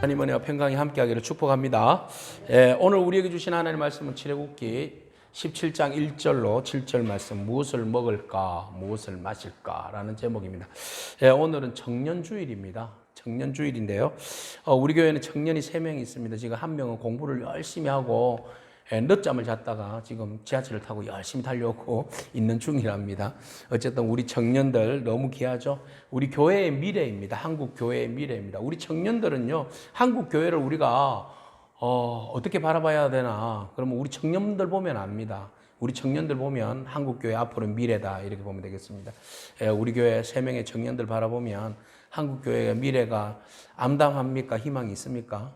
하나님 은혜와 평강이 함께하기를 축복합니다. 오늘 우리에게 주신 하나님의 말씀은 출애굽기 17장 1절로 7절 말씀, 무엇을 먹을까 무엇을 마실까 라는 제목입니다. 오늘은 청년주일입니다. 청년주일인데요, 우리 교회는 청년이 3명이 있습니다. 지금 한 명은 공부를 열심히 하고 늦잠을 잤다가 지금 지하철을 타고 열심히 달려오고 있는 중이랍니다. 어쨌든 우리 청년들 너무 귀하죠. 우리 교회의 미래입니다. 한국 교회의 미래입니다. 우리 청년들은요, 한국 교회를 우리가 어떻게 바라봐야 되나? 그러면 우리 청년들 보면 압니다. 우리 청년들 보면 한국 교회 앞으로 미래다, 이렇게 보면 되겠습니다. 우리 교회 3명의 청년들 바라보면 한국 교회의 미래가 암담합니까? 희망이 있습니까?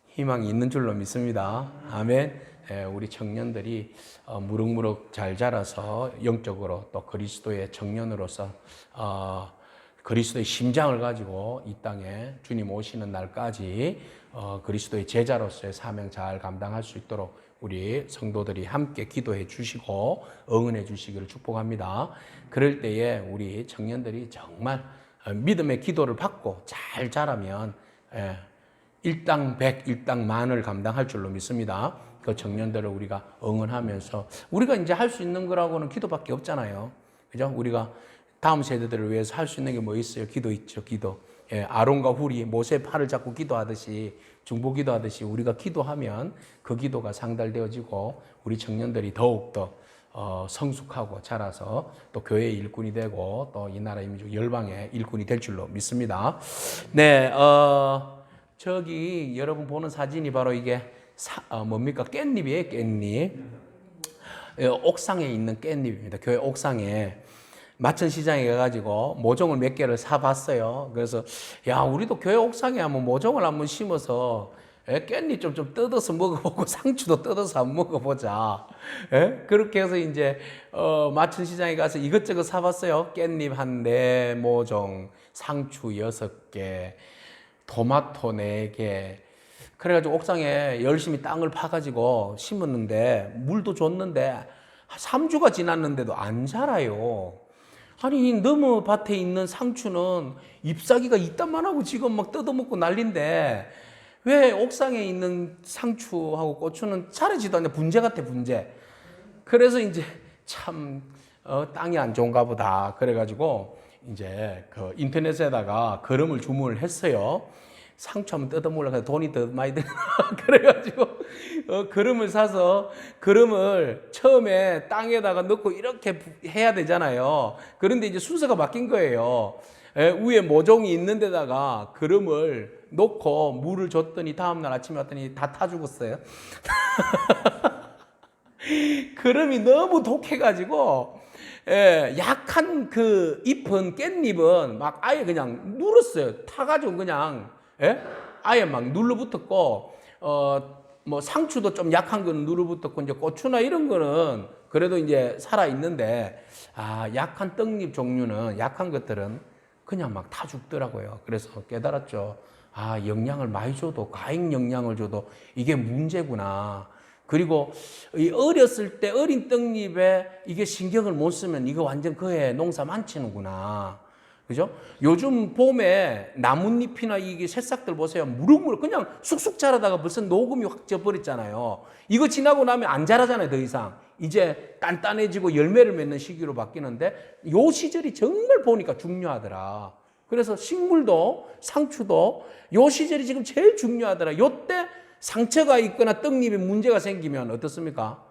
희망이 있는 줄로 믿습니다. 아멘. 우리 청년들이 무럭무럭 잘 자라서 영적으로 또 그리스도의 청년으로서 그리스도의 심장을 가지고 이 땅에 주님 오시는 날까지 그리스도의 제자로서의 사명 잘 감당할 수 있도록 우리 성도들이 함께 기도해 주시고 응원해 주시기를 축복합니다. 그럴 때에 우리 청년들이 정말 믿음의 기도를 받고 잘 자라면 일당 백, 일당 만을 감당할 줄로 믿습니다. 그 청년들을 우리가 응원하면서 우리가 이제 할 수 있는 거라고는 기도밖에 없잖아요. 그죠? 우리가 다음 세대들을 위해서 할 수 있는 게 뭐 있어요? 기도 있죠, 기도. 아론과 훌이 모세의 팔을 잡고 기도하듯이, 중보 기도하듯이 우리가 기도하면 그 기도가 상달되어지고 우리 청년들이 더욱더 성숙하고 자라서 또 교회의 일꾼이 되고 또 이 나라 민족 열방의 일꾼이 될 줄로 믿습니다. 네, 저기 여러분 보는 사진이 바로 이게 뭡니까? 깻잎이에요, 깻잎. 옥상에 있는 깻잎입니다. 교회 옥상에. 마천시장에 가가지고 모종을 몇 개를 사봤어요. 그래서 야, 우리도 교회 옥상에 한번 모종을 한번 심어서 깻잎 좀 뜯어서 먹어보고 상추도 뜯어서 한번 먹어보자. 그렇게 해서 이제 마천시장에 가서 이것저것 사봤어요. 깻잎 한 4모종, 상추 6개, 토마토 4개. 그래가지고 옥상에 열심히 땅을 파가지고 심었는데 물도 줬는데 3주가 지났는데도 안 자라요. 아니, 너무 밭에 있는 상추는 잎사귀가 이딴만 하고 지금 막 뜯어먹고 난린데 왜 옥상에 있는 상추하고 고추는 자라지도 않냐? 분재 같아, 분재. 그래서 이제 참 땅이 안 좋은가 보다. 그래가지고 이제 그 인터넷에다가 거름을 주문을 했어요. 상추 한번 뜯어먹으려고 해서 돈이 더 많이 드나. 그래가지고 거름을 사서 거름을 처음에 땅에다가 넣고 이렇게 해야 되잖아요. 그런데 이제 순서가 바뀐 거예요. 위에 모종이 있는 데다가 거름을 놓고 물을 줬더니 다음날 아침에 왔더니 다 타 죽었어요. 거름이 너무 독해가지고 약한 그 잎은, 깻잎은 막 아예 그냥 눌었어요. 타가지고 그냥 아예 막 눌러붙었고, 뭐 상추도 좀 약한 거는 눌러붙었고, 이제 고추나 이런 거는 그래도 이제 살아 있는데, 약한 떡잎 종류는, 약한 것들은 그냥 막 타 죽더라고요. 그래서 깨달았죠. 영양을 많이 줘도, 과잉 영양을 줘도 이게 문제구나. 그리고 이 어렸을 때 어린 떡잎에 이게 신경을 못 쓰면 이거 완전 그해 농사 망치는구나. 그죠? 요즘 봄에 나뭇잎이나 이게 새싹들 보세요. 무럭무럭 그냥 쑥쑥 자라다가 벌써 녹음이 확 져버렸잖아요. 이거 지나고 나면 안 자라잖아요, 더 이상. 이제 단단해지고 열매를 맺는 시기로 바뀌는데 요 시절이 정말 보니까 중요하더라. 그래서 식물도 상추도 요 시절이 지금 제일 중요하더라. 요때 상처가 있거나 떡잎에 문제가 생기면 어떻습니까?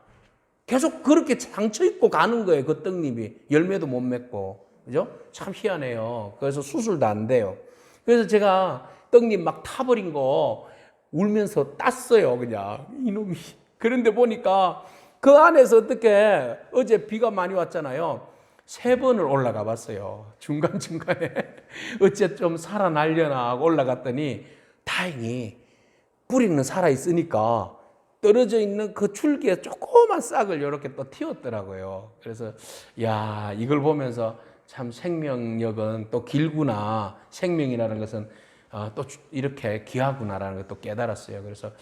계속 그렇게 상처 입고 가는 거예요, 그 떡잎이. 열매도 못 맺고. 그죠? 참 희한해요. 그래서 수술도 안 돼요. 그래서 제가 떡잎 막 타버린 거 울면서 땄어요, 그냥. 이놈이. 그런데 보니까 그 안에서 어떻게 어제 비가 많이 왔잖아요. 3번을 올라가 봤어요. 중간중간에. 어째 좀 살아나려나 하고 올라갔더니 다행히 뿌리는 살아있으니까 떨어져 있는 그 줄기에 조그만 싹을 이렇게 또 틔웠더라고요. 그래서 야, 이걸 보면서 참 생명력은 또 길구나. 생명이라는 것은 또 이렇게 귀하구나라는 걸 또 깨달았어요. 그래서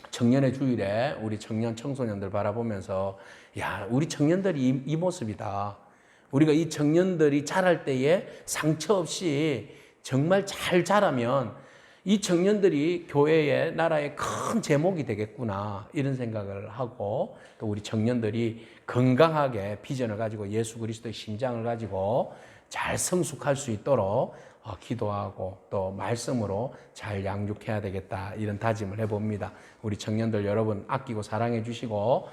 청년의 주일에 우리 청년 청소년들 바라보면서 야, 우리 청년들이 이 모습이다. 우리가 이 청년들이 자랄 때에 상처 없이 정말 잘 자라면 이 청년들이 교회의 나라의 큰 제목이 되겠구나 이런 생각을 하고 또 우리 청년들이 건강하게 비전을 가지고 예수 그리스도의 심장을 가지고 잘 성숙할 수 있도록 기도하고 또 말씀으로 잘 양육해야 되겠다 이런 다짐을 해봅니다. 우리 청년들 여러분 아끼고 사랑해 주시고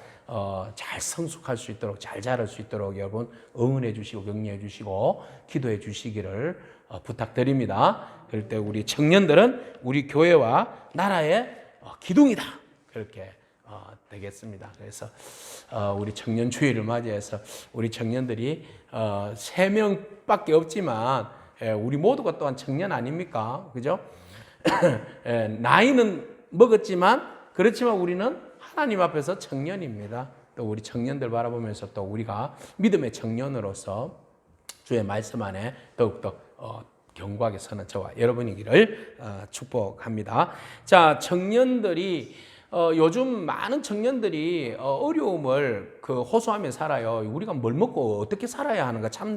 잘 성숙할 수 있도록 잘 자랄 수 있도록 여러분 응원해 주시고 격려해 주시고 기도해 주시기를 부탁드립니다. 그럴 때 우리 청년들은 우리 교회와 나라의 기둥이다 그렇게 되겠습니다. 그래서 우리 청년 주일을 맞이해서 우리 청년들이 3명밖에 없지만 우리 모두가 또한 청년 아닙니까? 그죠? 나이는 먹었지만 그렇지만 우리는 하나님 앞에서 청년입니다. 또 우리 청년들 바라보면서 또 우리가 믿음의 청년으로서 주의 말씀 안에 더욱더 견고하게 서는 저와 여러분이기를 축복합니다. 자, 청년들이 요즘 많은 청년들이 어려움을 호소하며 살아요. 우리가 뭘 먹고 어떻게 살아야 하는가 참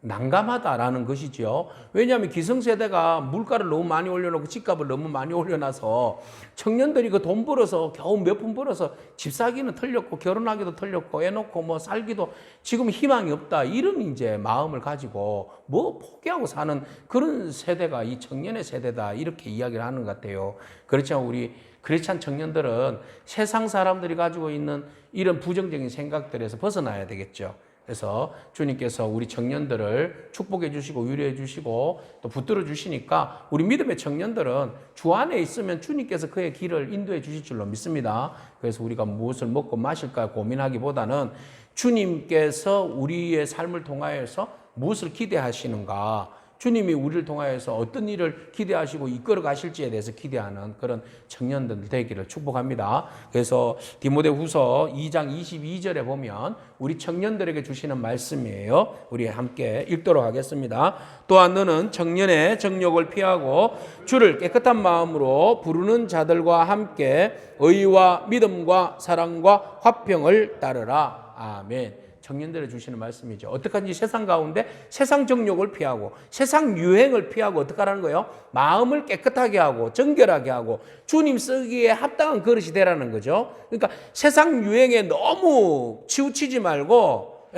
난감하다라는 것이죠. 왜냐하면 기성세대가 물가를 너무 많이 올려놓고 집값을 너무 많이 올려놔서 청년들이 그 돈 벌어서 겨우 몇 푼 벌어서 집 사기는 털렸고 결혼하기도 털렸고 애 놓고 뭐 살기도 지금 희망이 없다 이런 이제 마음을 가지고 뭐 포기하고 사는 그런 세대가 이 청년의 세대다 이렇게 이야기를 하는 것 같아요. 그렇지만 우리 크리스찬 청년들은 세상 사람들이 가지고 있는 이런 부정적인 생각들에서 벗어나야 되겠죠. 그래서 주님께서 우리 청년들을 축복해 주시고 위로해 주시고 또 붙들어 주시니까 우리 믿음의 청년들은 주 안에 있으면 주님께서 그의 길을 인도해 주실 줄로 믿습니다. 그래서 우리가 무엇을 먹고 마실까 고민하기보다는 주님께서 우리의 삶을 통하여서 무엇을 기대하시는가, 주님이 우리를 통하여서 어떤 일을 기대하시고 이끌어 가실지에 대해서 기대하는 그런 청년들 되기를 축복합니다. 그래서 디모데후서 2장 22절에 보면 우리 청년들에게 주시는 말씀이에요. 우리 함께 읽도록 하겠습니다. 또한 너는 청년의 정욕을 피하고 주를 깨끗한 마음으로 부르는 자들과 함께 의와 믿음과 사랑과 화평을 따르라. 아멘. 청년들에 주시는 말씀이죠. 어떻게 하는지 세상 가운데 세상 정욕을 피하고 세상 유행을 피하고 어떻게 하라는 거예요? 마음을 깨끗하게 하고 정결하게 하고 주님 쓰기에 합당한 그릇이 되라는 거죠. 그러니까 세상 유행에 너무 치우치지 말고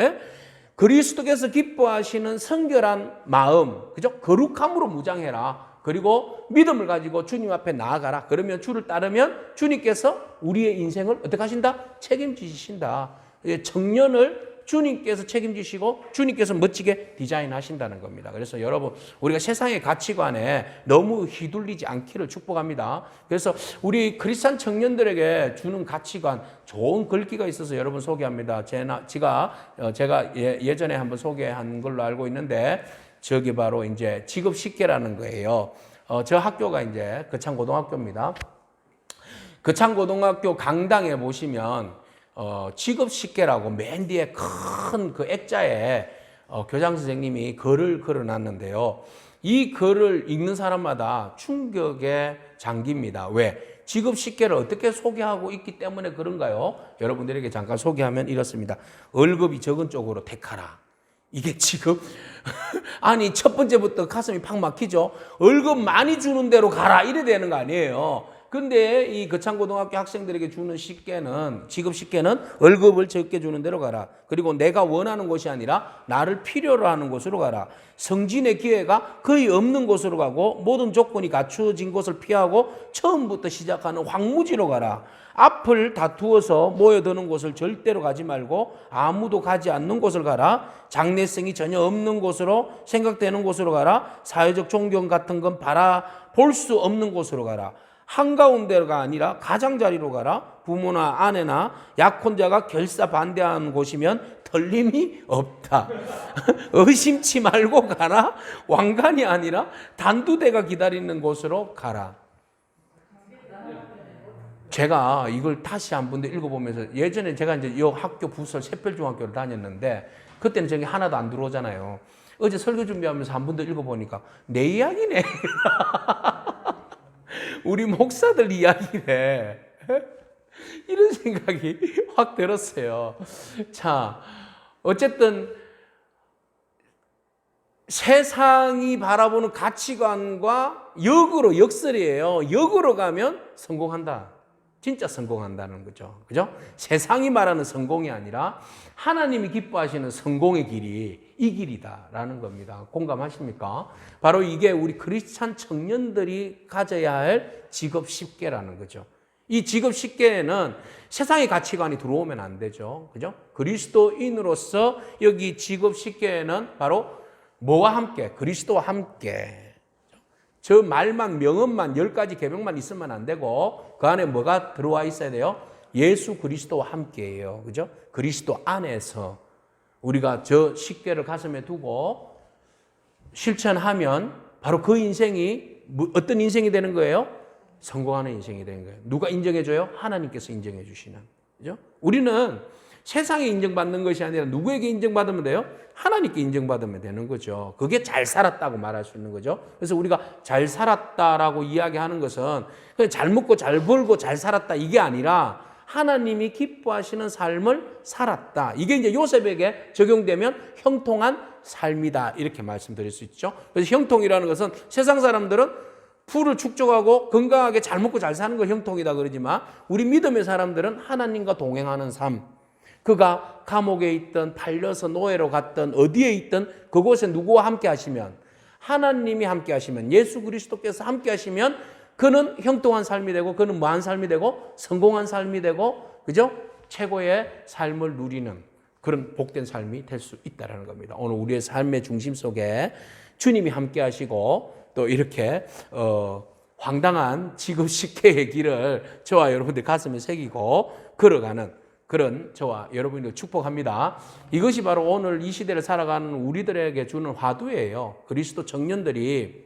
그리스도께서 기뻐하시는 성결한 마음, 그죠? 거룩함으로 무장해라. 그리고 믿음을 가지고 주님 앞에 나아가라. 그러면 주를 따르면 주님께서 우리의 인생을 어떻게 하신다? 책임지신다. 청년을 주님께서 책임지시고 주님께서 멋지게 디자인하신다는 겁니다. 그래서 여러분 우리가 세상의 가치관에 너무 휘둘리지 않기를 축복합니다. 그래서 우리 크리스찬 청년들에게 주는 가치관 좋은 글귀가 있어서 여러분 소개합니다. 제가 예전에 한번 소개한 걸로 알고 있는데 저기 바로 이제 직업 식계라는 거예요. 저 학교가 이제 거창고등학교입니다. 거창고등학교 강당에 보시면 직업 식계라고 맨 뒤에 큰 그 액자에 교장 선생님이 글을 걸어놨는데요. 이 글을 읽는 사람마다 충격의 장기입니다. 왜? 직업 식계를 어떻게 소개하고 있기 때문에 그런가요? 여러분들에게 잠깐 소개하면 이렇습니다. 월급이 적은 쪽으로 택하라. 이게 지금 아니 첫 번째부터 가슴이 팍 막히죠. 월급 많이 주는 대로 가라 이래 되는 거 아니에요. 근데 이 거창고등학교 학생들에게 주는 식계는 직업 식계는 월급을 적게 주는 대로 가라. 그리고 내가 원하는 곳이 아니라 나를 필요로 하는 곳으로 가라. 성진의 기회가 거의 없는 곳으로 가고 모든 조건이 갖추어진 곳을 피하고 처음부터 시작하는 황무지로 가라. 앞을 다투어서 모여드는 곳을 절대로 가지 말고 아무도 가지 않는 곳을 가라. 장래성이 전혀 없는 곳으로 생각되는 곳으로 가라. 사회적 존경 같은 건 바라볼 수 없는 곳으로 가라. 한가운데가 아니라 가장자리로 가라. 부모나 아내나 약혼자가 결사 반대하는 곳이면 틀림이 없다. 의심치 말고 가라. 왕관이 아니라 단두대가 기다리는 곳으로 가라. 제가 이걸 다시 한 번 더 읽어보면서 예전에 제가 이제 이 학교 부설 샛별중학교를 다녔는데 그때는 저기 하나도 안 들어오잖아요. 어제 설교 준비하면서 한 번 더 읽어보니까 내 이야기네. 우리 목사들 이야기네. 이런 생각이 확 들었어요. 자, 어쨌든 세상이 바라보는 가치관과 역설이에요. 역으로 가면 성공한다. 진짜 성공한다는 거죠. 그죠? 세상이 말하는 성공이 아니라 하나님이 기뻐하시는 성공의 길이 이 길이다라는 겁니다. 공감하십니까? 바로 이게 우리 크리스찬 청년들이 가져야 할 직업 10개라는 거죠. 이 직업 10개에는 세상의 가치관이 들어오면 안 되죠. 그죠? 그리스도인으로서 여기 직업 10개에는 바로 뭐와 함께? 그리스도와 함께. 저 말만, 명언만, 10가지 계명만 있으면 안 되고 그 안에 뭐가 들어와 있어야 돼요? 예수 그리스도와 함께예요. 그죠? 그리스도 안에서 우리가 저 10개를 가슴에 두고 실천하면 바로 그 인생이 어떤 인생이 되는 거예요? 성공하는 인생이 되는 거예요. 누가 인정해줘요? 하나님께서 인정해 주시는. 그죠? 우리는 세상에 인정받는 것이 아니라 누구에게 인정받으면 돼요? 하나님께 인정받으면 되는 거죠. 그게 잘 살았다고 말할 수 있는 거죠. 그래서 우리가 잘 살았다라고 이야기하는 것은 그냥 잘 먹고 잘 벌고 잘 살았다 이게 아니라 하나님이 기뻐하시는 삶을 살았다. 이게 이제 요셉에게 적용되면 형통한 삶이다. 이렇게 말씀드릴 수 있죠. 그래서 형통이라는 것은 세상 사람들은 풀을 축적하고 건강하게 잘 먹고 잘 사는 거 형통이다 그러지만 우리 믿음의 사람들은 하나님과 동행하는 삶. 그가 감옥에 있든 팔려서 노예로 갔든 어디에 있든 그곳에 누구와 함께 하시면 하나님이 함께 하시면 예수 그리스도께서 함께 하시면 그는 형통한 삶이 되고 그는 뭐한 삶이 되고 성공한 삶이 되고 그죠? 최고의 삶을 누리는 그런 복된 삶이 될 수 있다는 겁니다. 오늘 우리의 삶의 중심 속에 주님이 함께 하시고 또 이렇게 황당한 지금 식혜의 길을 저와 여러분들 가슴에 새기고 걸어가는 그런 저와 여러분들 축복합니다. 이것이 바로 오늘 이 시대를 살아가는 우리들에게 주는 화두예요. 그리스도 청년들이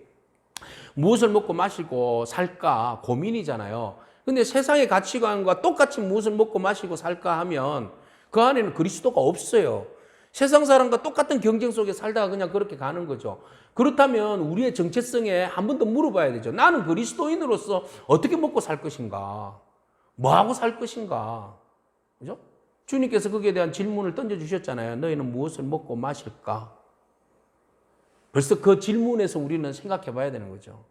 무엇을 먹고 마시고 살까 고민이잖아요. 근데 세상의 가치관과 똑같이 무엇을 먹고 마시고 살까 하면 그 안에는 그리스도가 없어요. 세상 사람과 똑같은 경쟁 속에 살다가 그냥 그렇게 가는 거죠. 그렇다면 우리의 정체성에 한 번 더 물어봐야 되죠. 나는 그리스도인으로서 어떻게 먹고 살 것인가? 뭐하고 살 것인가? 그죠? 주님께서 거기에 대한 질문을 던져주셨잖아요. 너희는 무엇을 먹고 마실까? 벌써 그 질문에서 우리는 생각해 봐야 되는 거죠.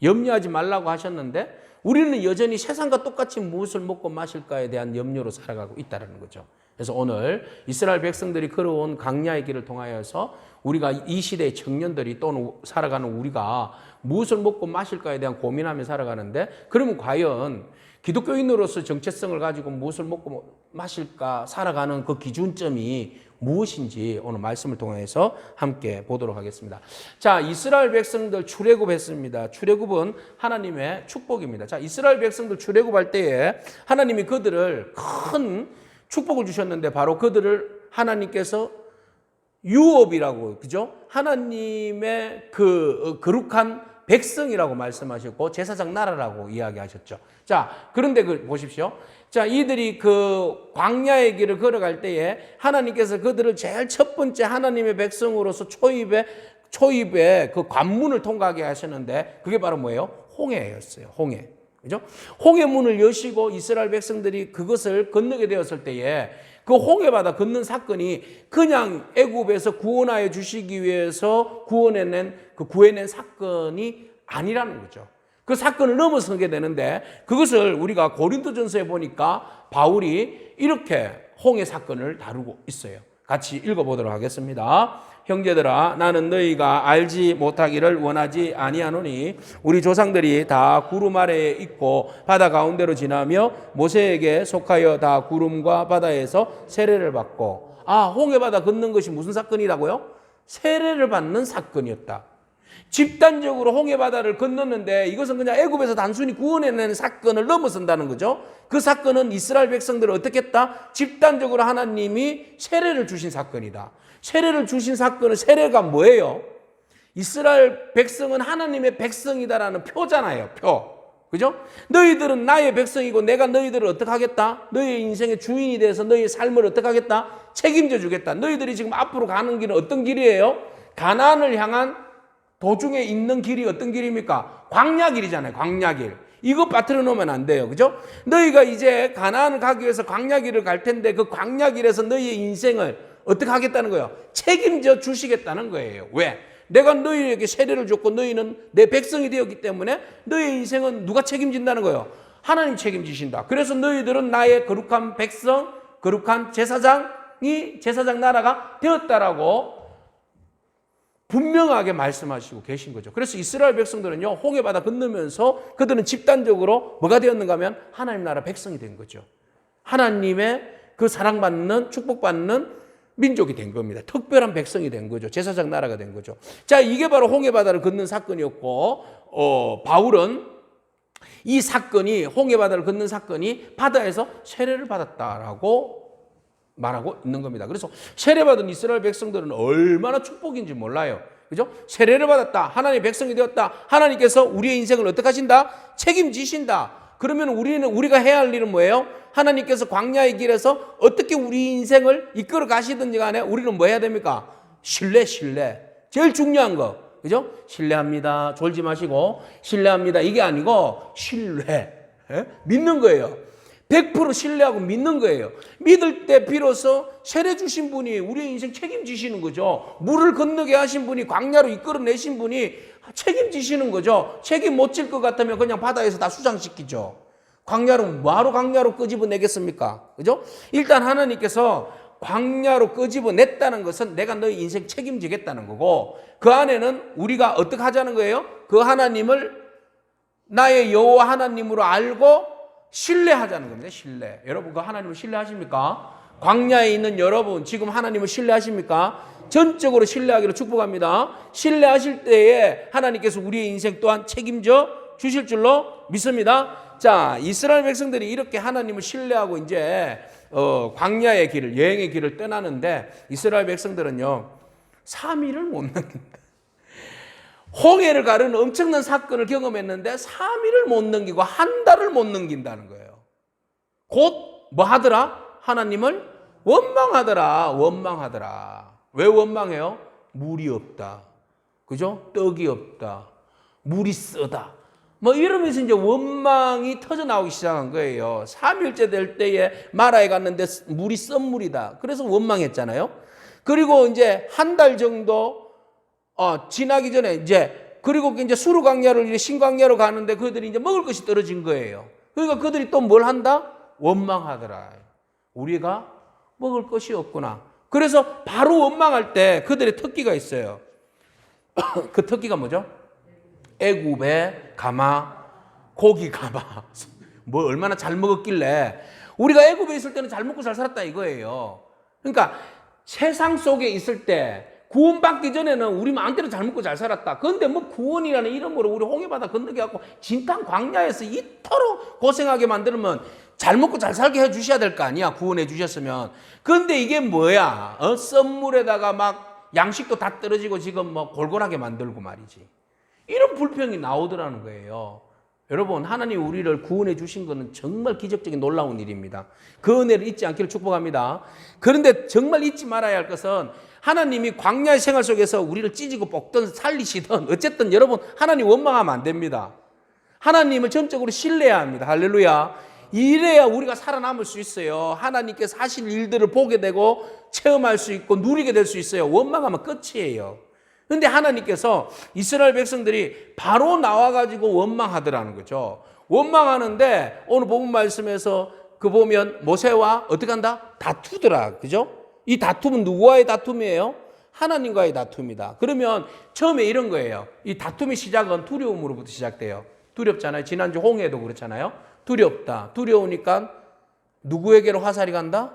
염려하지 말라고 하셨는데 우리는 여전히 세상과 똑같이 무엇을 먹고 마실까에 대한 염려로 살아가고 있다는 거죠. 그래서 오늘 이스라엘 백성들이 걸어온 광야의 길을 통하여서 우리가 이 시대의 청년들이 또는 살아가는 우리가 무엇을 먹고 마실까에 대한 고민하며 살아가는데 그러면 과연 기독교인으로서 정체성을 가지고 무엇을 먹고 마실까 살아가는 그 기준점이 무엇인지 오늘 말씀을 통해서 함께 보도록 하겠습니다. 자, 이스라엘 백성들 출애굽했습니다. 출애굽은 하나님의 축복입니다. 자, 이스라엘 백성들 출애굽할 때에 하나님이 그들을 큰 축복을 주셨는데 바로 그들을 하나님께서 유업이라고, 그죠? 하나님의 그 거룩한 백성이라고 말씀하셨고 제사장 나라라고 이야기하셨죠. 자, 그런데 보십시오. 자, 이들이 그 광야의 길을 걸어갈 때에 하나님께서 그들을 제일 첫 번째 하나님의 백성으로서 초입에 그 관문을 통과하게 하셨는데 그게 바로 뭐예요? 홍해였어요. 홍해. 그죠? 홍해문을 여시고 이스라엘 백성들이 그것을 건너게 되었을 때에 그 홍해바다 건넌 사건이 그냥 애굽에서 구원하여 주시기 위해서 구해낸 사건이 아니라는 거죠. 그 사건을 넘어서게 되는데 그것을 우리가 고린도전서에 보니까 바울이 이렇게 홍해 사건을 다루고 있어요. 같이 읽어보도록 하겠습니다. 형제들아, 나는 너희가 알지 못하기를 원하지 아니하노니 우리 조상들이 다 구름 아래에 있고 바다 가운데로 지나며 모세에게 속하여 다 구름과 바다에서 세례를 받고. 홍해바다 건넌 것이 무슨 사건이라고요? 세례를 받는 사건이었다. 집단적으로 홍해바다를 건넜는데 이것은 그냥 애굽에서 단순히 구원해낸 사건을 넘어선다는 거죠. 그 사건은 이스라엘 백성들을 어떻게 했다? 집단적으로 하나님이 세례를 주신 사건이다. 세례를 주신 사건은 세례가 뭐예요? 이스라엘 백성은 하나님의 백성이다라는 표잖아요. 표. 그죠? 너희들은 나의 백성이고 내가 너희들을 어떻게 하겠다? 너희의 인생의 주인이 돼서 너희의 삶을 어떻게 하겠다? 책임져 주겠다. 너희들이 지금 앞으로 가는 길은 어떤 길이에요? 가나안을 향한 도중에 있는 길이 어떤 길입니까? 광야길이잖아요. 광야길. 이거 빠뜨려 놓으면 안 돼요. 그죠? 너희가 이제 가나안을 가기 위해서 광야길을 갈 텐데 그 광야길에서 너희의 인생을 어떻게 하겠다는 거예요? 책임져 주시겠다는 거예요. 왜? 내가 너희에게 세례를 줬고 너희는 내 백성이 되었기 때문에 너희의 인생은 누가 책임진다는 거예요? 하나님 책임지신다. 그래서 너희들은 나의 거룩한 백성, 거룩한 제사장 나라가 되었다라고 분명하게 말씀하시고 계신 거죠. 그래서 이스라엘 백성들은요, 홍해바다 건너면서 그들은 집단적으로 뭐가 되었는가 하면 하나님 나라 백성이 된 거죠. 하나님의 그 사랑받는, 축복받는 민족이 된 겁니다. 특별한 백성이 된 거죠. 제사장 나라가 된 거죠. 자, 이게 바로 홍해바다를 건넌 사건이었고, 바울은 이 사건이, 홍해바다를 건넌 사건이 바다에서 세례를 받았다라고 말하고 있는 겁니다. 그래서 세례받은 이스라엘 백성들은 얼마나 축복인지 몰라요. 그죠? 세례를 받았다. 하나님의 백성이 되었다. 하나님께서 우리의 인생을 어떻게 하신다? 책임지신다. 그러면 우리가 해야 할 일은 뭐예요? 하나님께서 광야의 길에서 어떻게 우리 인생을 이끌어 가시든지 간에 우리는 뭐 해야 됩니까? 신뢰. 제일 중요한 거. 그죠? 신뢰합니다. 졸지 마시고 신뢰합니다. 이게 아니고 신뢰. 믿는 거예요. 100% 신뢰하고 믿는 거예요. 믿을 때 비로소 세례 주신 분이 우리의 인생 책임지시는 거죠. 물을 건너게 하신 분이, 광야로 이끌어내신 분이 책임지시는 거죠. 책임 못 질 것 같으면 그냥 바다에서 다 수장시키죠. 뭐하러 광야로 끄집어내겠습니까? 그죠? 일단 하나님께서 광야로 끄집어냈다는 것은 내가 너희 인생 책임지겠다는 거고, 그 안에는 우리가 어떻게 하자는 거예요? 그 하나님을 나의 여호와 하나님으로 알고 신뢰하자는 겁니다. 신뢰. 여러분, 그 하나님을 신뢰하십니까? 광야에 있는 여러분, 지금 하나님을 신뢰하십니까? 전적으로 신뢰하기를 축복합니다. 신뢰하실 때에 하나님께서 우리의 인생 또한 책임져 주실 줄로 믿습니다. 자, 이스라엘 백성들이 이렇게 하나님을 신뢰하고 이제 광야의 길을, 여행의 길을 떠나는데, 이스라엘 백성들은요 3일을 못 넘긴다. 홍해를 가르는 엄청난 사건을 경험했는데 3일을 못 넘기고 한 달을 못 넘긴다는 거예요. 곧 뭐 하더라? 하나님을 원망하더라. 왜 원망해요? 물이 없다. 그죠? 떡이 없다. 물이 쓰다. 뭐 이러면서 이제 원망이 터져 나오기 시작한 거예요. 3일째 될 때에 마라에 갔는데 물이 쓴 물이다. 그래서 원망했잖아요. 그리고 이제 한 달 정도 지나기 전에 그리고 이제 수르 광야를 신광야로 가는데 그들이 이제 먹을 것이 떨어진 거예요. 그러니까 그들이 또 뭘 한다? 원망하더라. 우리가 먹을 것이 없구나. 그래서 바로 원망할 때 그들의 특기가 있어요. 그 특기가 뭐죠? 애굽의 고기 가마. 뭐 얼마나 잘 먹었길래. 우리가 애굽에 있을 때는 잘 먹고 잘 살았다 이거예요. 그러니까 세상 속에 있을 때 구원받기 전에는 우리 마음대로 잘 먹고 잘 살았다. 그런데 뭐 구원이라는 이름으로 우리 홍해바다 건너게 하고 진탕 광야에서 이토록 고생하게 만들면 잘 먹고 잘 살게 해주셔야 될 거 아니야. 구원해 주셨으면. 그런데 이게 뭐야? 썸물에다가 막 양식도 다 떨어지고 지금 뭐 골골하게 만들고 말이지. 이런 불평이 나오더라는 거예요. 여러분, 하나님 우리를 구원해 주신 것은 정말 기적적인 놀라운 일입니다. 그 은혜를 잊지 않기를 축복합니다. 그런데 정말 잊지 말아야 할 것은 하나님이 광야의 생활 속에서 우리를 찢고 볶든 살리시든 어쨌든 여러분, 하나님 원망하면 안 됩니다. 하나님을 전적으로 신뢰해야 합니다. 할렐루야. 이래야 우리가 살아남을 수 있어요. 하나님께서 하실 일들을 보게 되고 체험할 수 있고 누리게 될 수 있어요. 원망하면 끝이에요. 그런데 하나님께서 이스라엘 백성들이 바로 나와가지고 원망하더라는 거죠. 원망하는데 오늘 본문 말씀에서 그 보면 모세와 어떻게 한다? 다투더라. 그죠? 이 다툼은 누구와의 다툼이에요? 하나님과의 다툼이다. 그러면 처음에 이런 거예요. 이 다툼의 시작은 두려움으로부터 시작돼요. 두렵잖아요. 지난주 홍해도 그렇잖아요. 두렵다. 두려우니까 누구에게로 화살이 간다?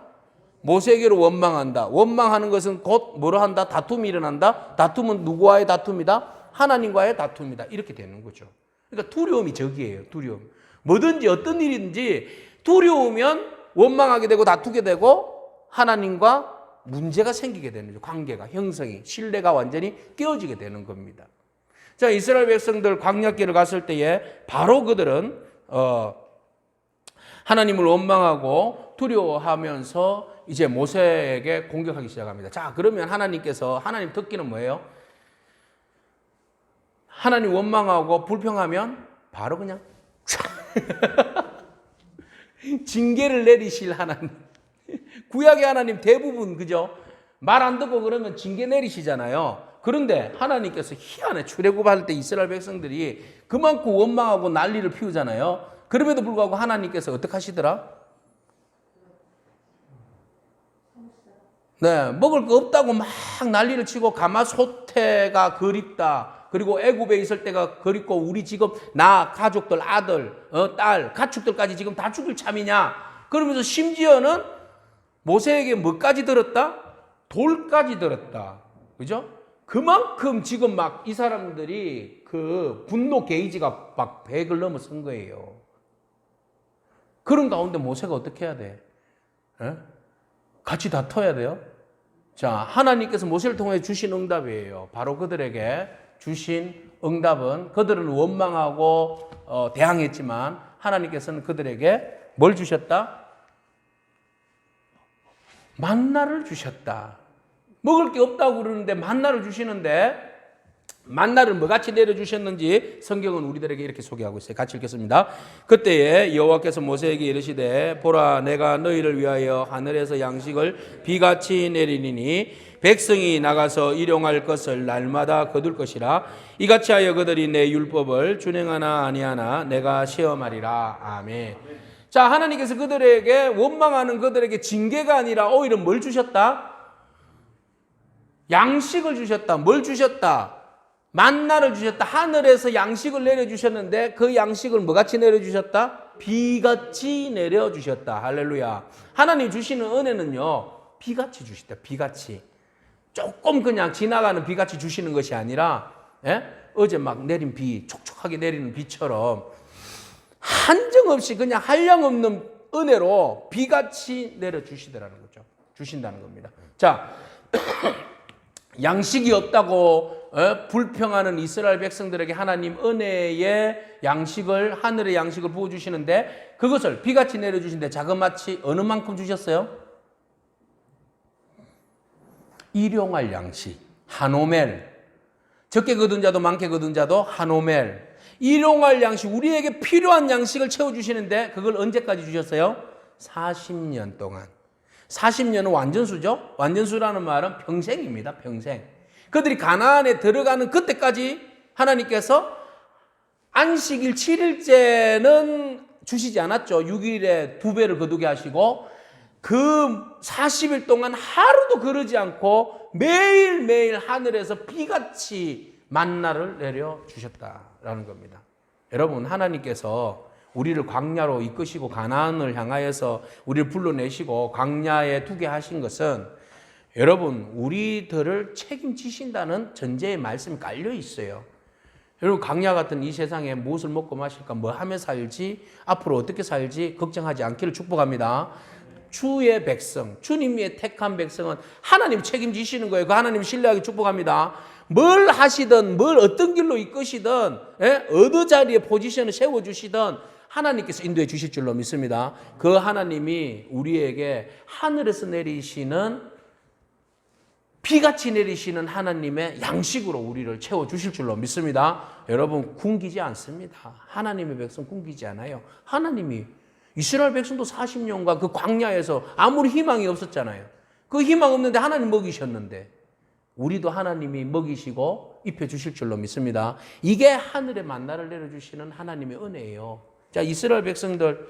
모세에게로 원망한다. 원망하는 것은 곧 뭐로 한다? 다툼이 일어난다. 다툼은 누구와의 다툼이다? 하나님과의 다툼이다. 이렇게 되는 거죠. 그러니까 두려움이 적이에요. 두려움. 뭐든지 어떤 일인지 두려우면 원망하게 되고 다투게 되고 하나님과 문제가 생기게 되는 거죠. 관계가, 형성이, 신뢰가 완전히 깨어지게 되는 겁니다. 자, 이스라엘 백성들 광야길을 갔을 때에 바로 그들은 하나님을 원망하고 두려워하면서 이제 모세에게 공격하기 시작합니다. 자, 그러면 하나님께서, 하나님 특기는 뭐예요? 하나님 원망하고 불평하면 바로 그냥 징계를 내리실 하나님. 구약의 하나님 대부분 그죠? 말 안 듣고 그러면 징계 내리시잖아요. 그런데 하나님께서 희한해. 출애굽할 때 이스라엘 백성들이 그만큼 원망하고 난리를 피우잖아요. 그럼에도 불구하고 하나님께서 어떻게 하시더라? 네, 먹을 거 없다고 막 난리를 치고 가마솥태가 그립다. 그리고 애굽에 있을 때가 그립고 우리 지금 나 가족들 아들 딸 가축들까지 지금 다 죽을 참이냐. 그러면서 심지어는 모세에게 뭐까지 들었다? 돌까지 들었다. 그죠? 그만큼 지금 막 이 사람들이 그 분노 게이지가 막 100을 넘어선 거예요. 그런 가운데 모세가 어떻게 해야 돼? 에? 같이 다퉈야 돼요? 자, 하나님께서 모세를 통해 주신 응답이에요. 바로 그들에게 주신 응답은 그들은 원망하고 대항했지만 하나님께서는 그들에게 뭘 주셨다? 만나를 주셨다. 먹을 게 없다고 그러는데 만나를 주시는데 만나를 뭐같이 내려주셨는지 성경은 우리들에게 이렇게 소개하고 있어요. 같이 읽겠습니다. 그때에 여호와께서 모세에게 이르시되 보라 내가 너희를 위하여 하늘에서 양식을 비같이 내리니 백성이 나가서 일용할 것을 날마다 거둘 것이라 이같이 하여 그들이 내 율법을 준행하나 아니하나 내가 시험하리라. 아멘. 자, 하나님께서 그들에게 원망하는 그들에게 징계가 아니라 오히려 뭘 주셨다? 양식을 주셨다. 뭘 주셨다? 만나를 주셨다. 하늘에서 양식을 내려주셨는데 그 양식을 뭐같이 내려주셨다? 비같이 내려주셨다. 할렐루야. 하나님 주시는 은혜는요, 비같이 주시다. 비같이. 조금 그냥 지나가는 비같이 주시는 것이 아니라 어제 막 내린 비, 촉촉하게 내리는 비처럼 한정없이 그냥 한량없는 은혜로 비같이 내려주시더라는 거죠. 주신다는 겁니다. 자, 양식이 없다고 불평하는 이스라엘 백성들에게 하나님 은혜의 양식을 하늘의 양식을 부어주시는데 그것을 비같이 내려주시는데 자그마치 어느 만큼 주셨어요? 일용할 양식 한 오멜. 적게 거둔 자도 많게 거둔 자도 한 오멜. 일용할 양식 우리에게 필요한 양식을 채워주시는데 그걸 언제까지 주셨어요? 40년 동안. 40년은 완전수죠. 완전수라는 말은 평생입니다. 평생. 그들이 가나안에 들어가는 그때까지 하나님께서 안식일 7일째는 주시지 않았죠. 6일에 2배를 거두게 하시고 그 40일 동안 하루도 그러지 않고 매일매일 하늘에서 비같이 만나를 내려주셨다라는 겁니다. 여러분, 하나님께서 우리를 광야로 이끄시고 가나안을 향하여서 우리를 불러내시고 광야에 두게 하신 것은 여러분 우리들을 책임지신다는 전제의 말씀이 깔려 있어요. 여러분 광야 같은 이 세상에 무엇을 먹고 마실까 뭐 하며 살지 앞으로 어떻게 살지 걱정하지 않기를 축복합니다. 주의 백성 주님의 택한 백성은 하나님 책임지시는 거예요. 그 하나님 신뢰하기 축복합니다. 뭘 하시든 뭘 어떤 길로 이끄시든 어느 자리에 포지션을 세워주시든 하나님께서 인도해 주실 줄로 믿습니다. 그 하나님이 우리에게 하늘에서 내리시는 비같이 내리시는 하나님의 양식으로 우리를 채워주실 줄로 믿습니다. 여러분 굶기지 않습니다. 하나님의 백성 굶기지 않아요. 하나님이 이스라엘 백성도 40년간 그 광야에서 아무리 희망이 없었잖아요. 그 희망 없는데 하나님 먹이셨는데 우리도 하나님이 먹이시고 입혀주실 줄로 믿습니다. 이게 하늘의 만나를 내려주시는 하나님의 은혜예요. 자, 이스라엘 백성들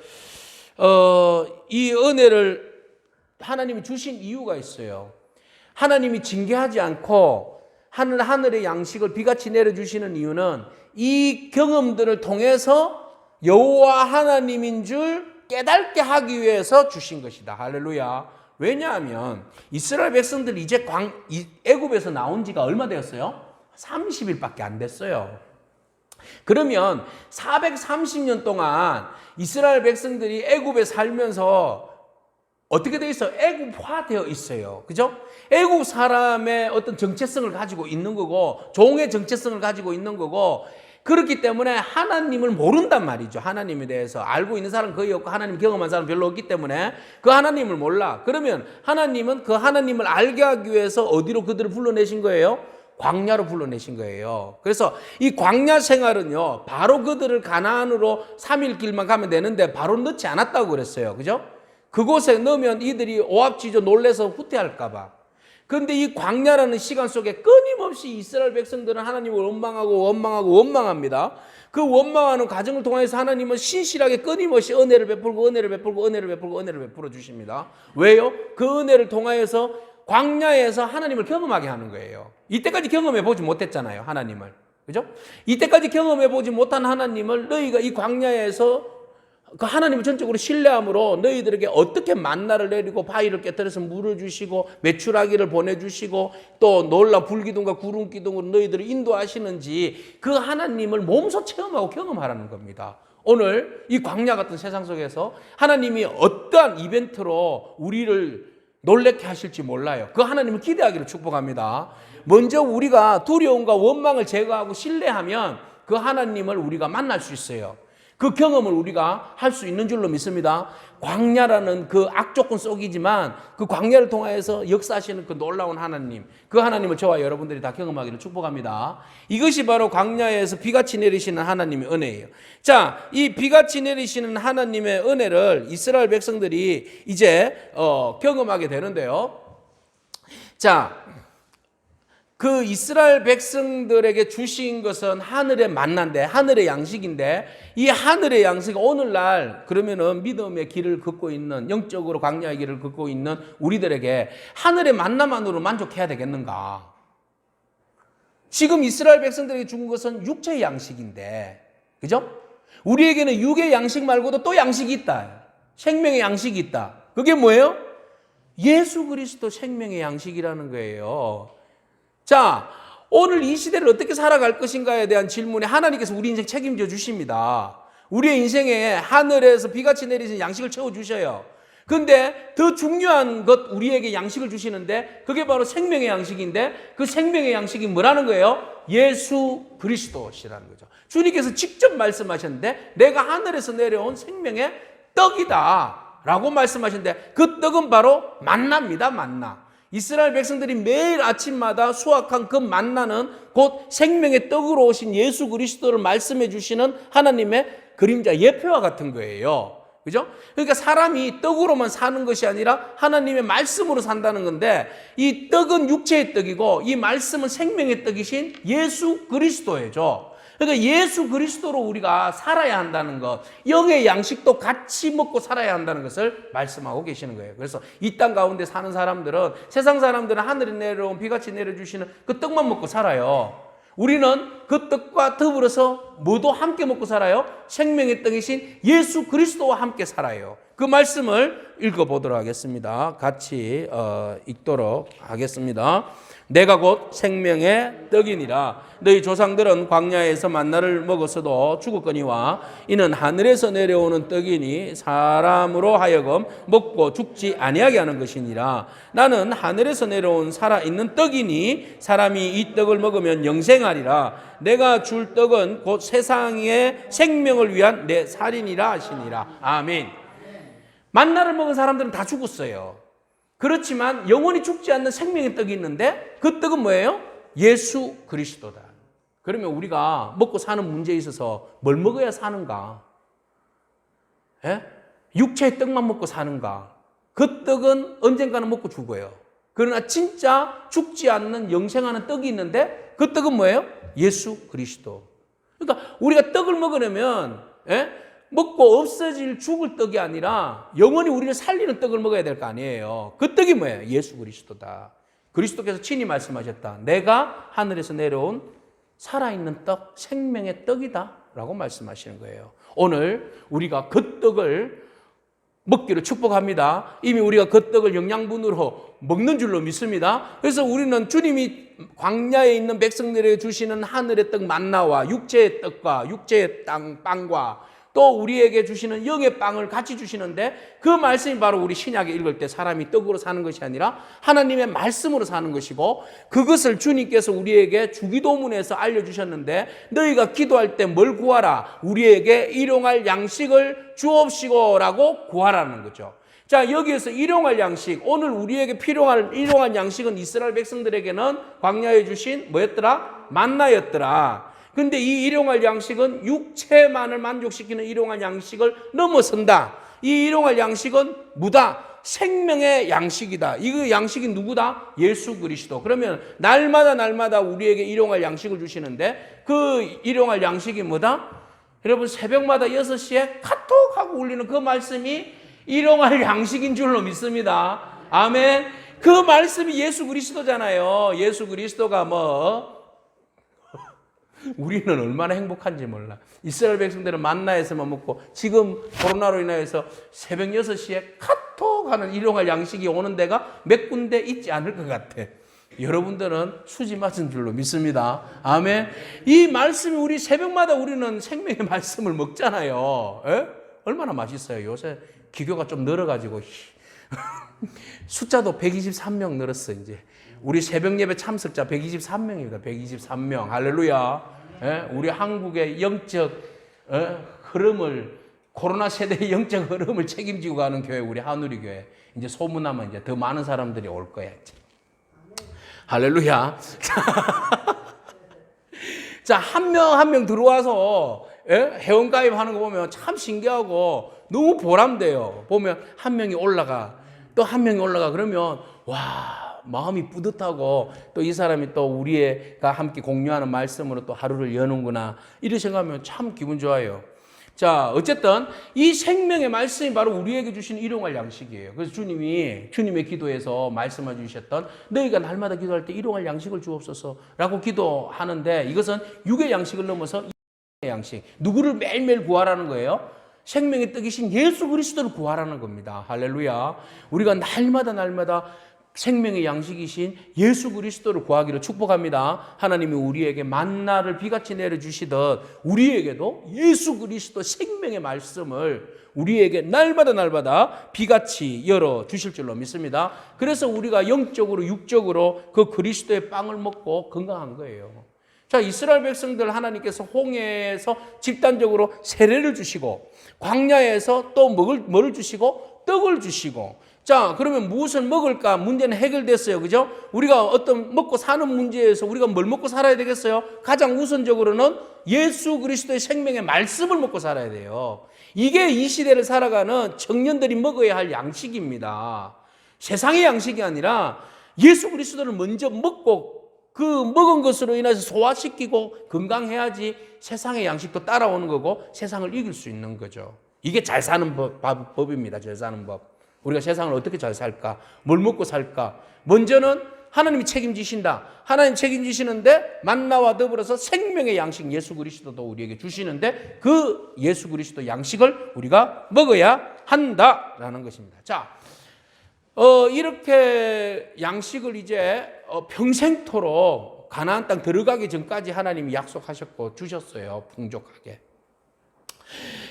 이 은혜를 하나님이 주신 이유가 있어요. 하나님이 징계하지 않고 하늘의 양식을 비같이 내려주시는 이유는 이 경험들을 통해서 여호와 하나님인 줄 깨닫게 하기 위해서 주신 것이다. 할렐루야. 왜냐하면 이스라엘 백성들이 이제 애굽에서 나온 지가 얼마 되었어요? 30일밖에 안 됐어요. 그러면 430년 동안 이스라엘 백성들이 애굽에 살면서 어떻게 되어 있어요? 애굽화되어 있어요. 그죠? 애굽 사람의 어떤 정체성을 가지고 있는 거고 종의 정체성을 가지고 있는 거고 그렇기 때문에 하나님을 모른단 말이죠. 하나님에 대해서 알고 있는 사람은 거의 없고 하나님 경험한 사람은 별로 없기 때문에 그 하나님을 몰라. 그러면 하나님은 그 하나님을 알게 하기 위해서 어디로 그들을 불러내신 거예요? 광야로 불러내신 거예요. 그래서 이 광야 생활은요, 바로 그들을 가나안으로 3일 길만 가면 되는데 바로 넣지 않았다고 그랬어요. 그죠? 그곳에 넣으면 이들이 오합지졸 놀래서 후퇴할까 봐. 그런데 이 광야라는 시간 속에 끊임없이 이스라엘 백성들은 하나님을 원망합니다. 그 원망하는 과정을 통해서 하나님은 신실하게 끊임없이 은혜를 베풀어 주십니다. 왜요? 그 은혜를 통하여서 광야에서 하나님을 경험하게 하는 거예요. 이때까지 경험해 보지 못했잖아요, 하나님을. 그죠? 이때까지 경험해 보지 못한 하나님을 너희가 이 광야에서 그 하나님을 전적으로 신뢰함으로 너희들에게 어떻게 만나를 내리고 바위를 깨뜨려서 물을 주시고 메추라기를 보내주시고 또 놀라 불기둥과 구름기둥으로 너희들을 인도하시는지 그 하나님을 몸소 체험하고 경험하라는 겁니다. 오늘 이 광야 같은 세상 속에서 하나님이 어떠한 이벤트로 우리를 놀랍게 하실지 몰라요. 그 하나님을 기대하기를 축복합니다. 먼저 우리가 두려움과 원망을 제거하고 신뢰하면 그 하나님을 우리가 만날 수 있어요. 그 경험을 우리가 할 수 있는 줄로 믿습니다. 광야라는 그 악조건 속이지만 그 광야를 통하여서 역사하시는 그 놀라운 하나님, 그 하나님을 저와 여러분들이 다 경험하기를 축복합니다. 이것이 바로 광야에서 비같이 내리시는 하나님의 은혜예요. 자, 이 비같이 내리시는 하나님의 은혜를 이스라엘 백성들이 이제 경험하게 되는데요. 자, 그 이스라엘 백성들에게 주신 것은 하늘의 만나인데, 하늘의 양식인데, 이 하늘의 양식이 오늘날 그러면은 믿음의 길을 걷고 있는, 영적으로 광야의 길을 걷고 있는 우리들에게 하늘의 만나만으로 만족해야 되겠는가? 지금 이스라엘 백성들에게 준 것은 육체의 양식인데, 그죠? 우리에게는 육의 양식 말고도 또 양식이 있다. 생명의 양식이 있다. 그게 뭐예요? 예수 그리스도 생명의 양식이라는 거예요. 자, 오늘 이 시대를 어떻게 살아갈 것인가에 대한 질문에 하나님께서 우리 인생 책임져 주십니다. 우리의 인생에 하늘에서 비같이 내리신 양식을 채워주셔요. 그런데 더 중요한 것 우리에게 양식을 주시는데 그게 바로 생명의 양식인데 그 생명의 양식이 뭐라는 거예요? 예수 그리스도시라는 거죠. 주님께서 직접 말씀하셨는데 내가 하늘에서 내려온 생명의 떡이다 라고 말씀하셨는데 그 떡은 바로 만나입니다. 만나. 이스라엘 백성들이 매일 아침마다 수확한 그 만나는 곧 생명의 떡으로 오신 예수 그리스도를 말씀해 주시는 하나님의 그림자 예표와 같은 거예요. 그죠? 그러니까 사람이 떡으로만 사는 것이 아니라 하나님의 말씀으로 산다는 건데 이 떡은 육체의 떡이고 이 말씀은 생명의 떡이신 예수 그리스도예요. 그러니까 예수 그리스도로 우리가 살아야 한다는 것, 영의 양식도 같이 먹고 살아야 한다는 것을 말씀하고 계시는 거예요. 그래서 이 땅 가운데 사는 사람들은, 세상 사람들은 하늘에 내려온 비같이 내려주시는 그 떡만 먹고 살아요. 우리는 그 떡과 더불어서 뭐도 함께 먹고 살아요? 생명의 떡이신 예수 그리스도와 함께 살아요. 그 말씀을 읽어보도록 하겠습니다. 같이 읽도록 하겠습니다. 내가 곧 생명의 떡이니라. 너희 조상들은 광야에서 만나를 먹었어도 죽었거니와 이는 하늘에서 내려오는 떡이니 사람으로 하여금 먹고 죽지 아니하게 하는 것이니라. 나는 하늘에서 내려온 살아있는 떡이니 사람이 이 떡을 먹으면 영생하리라. 내가 줄 떡은 곧 세상의 생명을 위한 내 살이니라 하시니라. 아멘. 만나를 먹은 사람들은 다 죽었어요. 그렇지만 영원히 죽지 않는 생명의 떡이 있는데 그 떡은 뭐예요? 예수 그리스도다. 그러면 우리가 먹고 사는 문제에 있어서 뭘 먹어야 사는가? 예? 육체의 떡만 먹고 사는가? 그 떡은 언젠가는 먹고 죽어요. 그러나 진짜 죽지 않는 영생하는 떡이 있는데 그 떡은 뭐예요? 예수 그리스도. 그러니까 우리가 떡을 먹으려면 먹고 없어질 죽을 떡이 아니라 영원히 우리를 살리는 떡을 먹어야 될 거 아니에요. 그 떡이 뭐예요? 예수 그리스도다. 그리스도께서 친히 말씀하셨다. 내가 하늘에서 내려온 살아있는 떡, 생명의 떡이다 라고 말씀하시는 거예요. 오늘 우리가 그 떡을 먹기를 축복합니다. 이미 우리가 그 떡을 영양분으로 먹는 줄로 믿습니다. 그래서 우리는 주님이 광야에 있는 백성들에게 주시는 하늘의 떡 만나와 육체의 떡과 육체의 빵과 또 우리에게 주시는 영의 빵을 같이 주시는데 그 말씀이 바로 우리 신약에 읽을 때 사람이 떡으로 사는 것이 아니라 하나님의 말씀으로 사는 것이고 그것을 주님께서 우리에게 주기도문에서 알려주셨는데 너희가 기도할 때 뭘 구하라? 우리에게 일용할 양식을 주옵시고 라고 구하라는 거죠. 자, 여기에서 일용할 양식, 오늘 우리에게 필요한 일용할 양식은 이스라엘 백성들에게는 광야에 주신 뭐였더라? 만나였더라. 근데 이 일용할 양식은 육체만을 만족시키는 일용할 양식을 넘어선다. 이 일용할 양식은 무다. 생명의 양식이다. 이거 양식이 누구다? 예수 그리스도. 그러면 날마다 우리에게 일용할 양식을 주시는데 그 일용할 양식이 뭐다? 여러분 새벽마다 6시에 카톡하고 울리는 그 말씀이 일용할 양식인 줄로 믿습니다. 아멘. 그 말씀이 예수 그리스도잖아요. 예수 그리스도가 우리는 얼마나 행복한지 몰라. 이스라엘 백성들은 만나에서만 먹고 지금 코로나로 인하여서 새벽 6시에 카톡하는 일용할 양식이 오는 데가 몇 군데 있지 않을 것 같아. 여러분들은 수지 맞은 줄로 믿습니다. 아멘. 이 말씀이 우리 새벽마다 우리는 생명의 말씀을 먹잖아요. 에? 얼마나 맛있어요. 요새 기교가 좀 늘어가지고 숫자도 123명 늘었어 이제. 우리 새벽 예배 참석자 123명입니다. 123명. 할렐루야. 예? 우리 한국의 영적 흐름을 코로나 세대의 영적 흐름을 책임지고 가는 교회 우리 하누리 교회. 이제 소문나면 이제 더 많은 사람들이 올 거야. 이제. 할렐루야. 자, 한 명 들어와서 회원가입하는 거 보면 참 신기하고 너무 보람돼요. 보면 한 명이 올라가 또 한 명이 올라가 그러면 와 마음이 뿌듯하고 또 이 사람이 또 우리가 함께 공유하는 말씀으로 또 하루를 여는구나 이렇게 생각하면 참 기분 좋아요. 자, 어쨌든 이 생명의 말씀이 바로 우리에게 주신 일용할 양식이에요. 그래서 주님의 기도에서 말씀해 주셨던 너희가 날마다 기도할 때 일용할 양식을 주옵소서라고 기도하는데 이것은 육의 양식을 넘어서 영의 양식. 누구를 매일매일 구하라는 거예요? 생명의 떡이신 예수 그리스도를 구하라는 겁니다. 할렐루야. 우리가 날마다 생명의 양식이신 예수 그리스도를 구하기를 축복합니다. 하나님이 우리에게 만나를 비같이 내려주시듯 우리에게도 예수 그리스도 생명의 말씀을 우리에게 날마다 비같이 열어주실 줄로 믿습니다. 그래서 우리가 영적으로 육적으로 그 그리스도의 빵을 먹고 건강한 거예요. 자, 이스라엘 백성들 하나님께서 홍해에서 집단적으로 세례를 주시고 광야에서 또 뭐를 주시고 떡을 주시고 자, 그러면 무엇을 먹을까? 문제는 해결됐어요. 그죠? 우리가 어떤 먹고 사는 문제에서 우리가 뭘 먹고 살아야 되겠어요? 가장 우선적으로는 예수 그리스도의 생명의 말씀을 먹고 살아야 돼요. 이게 이 시대를 살아가는 청년들이 먹어야 할 양식입니다. 세상의 양식이 아니라 예수 그리스도를 먼저 먹고 그 먹은 것으로 인해서 소화시키고 건강해야지 세상의 양식도 따라오는 거고 세상을 이길 수 있는 거죠. 이게 잘 사는 법입니다. 잘 사는 법. 우리가 세상을 어떻게 잘 살까? 뭘 먹고 살까? 먼저는 하나님이 책임지신다. 하나님 책임지시는데 만나와 더불어서 생명의 양식 예수 그리스도도 우리에게 주시는데 그 예수 그리스도 양식을 우리가 먹어야 한다라는 것입니다. 자, 이렇게 양식을 이제 평생토록 가나안 땅 들어가기 전까지 하나님이 약속하셨고 주셨어요. 풍족하게.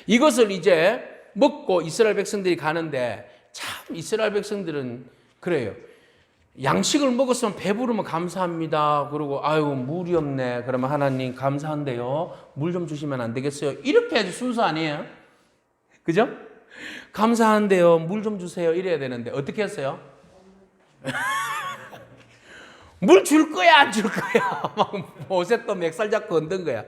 이것을 이제 먹고 이스라엘 백성들이 가는데 참 이스라엘 백성들은 그래요. 양식을 먹었으면 배부르면 감사합니다. 그리고 아유 물이 없네. 그러면 하나님 감사한데요. 물 좀 주시면 안 되겠어요? 이렇게 해야지 순서 아니에요? 그죠? 감사한데요. 물 좀 주세요. 이래야 되는데 어떻게 했어요? 물 줄 거야 안 줄 거야? 막 모세 또 맥살 잡고 흔든 거야.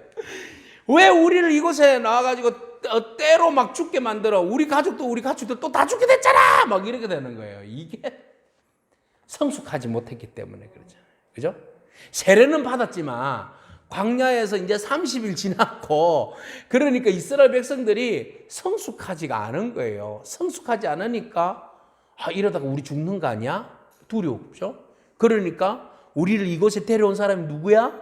왜 우리를 이곳에 나와가지고 때로 막 죽게 만들어? 우리 가족들 또 다 죽게 됐잖아! 막 이렇게 되는 거예요. 이게 성숙하지 못했기 때문에 그러잖아요. 그죠? 세례는 받았지만 광야에서 이제 30일 지났고 그러니까 이스라엘 백성들이 성숙하지가 않은 거예요. 성숙하지 않으니까 이러다가 우리 죽는 거 아니야? 두렵죠? 그러니까 우리를 이곳에 데려온 사람이 누구야?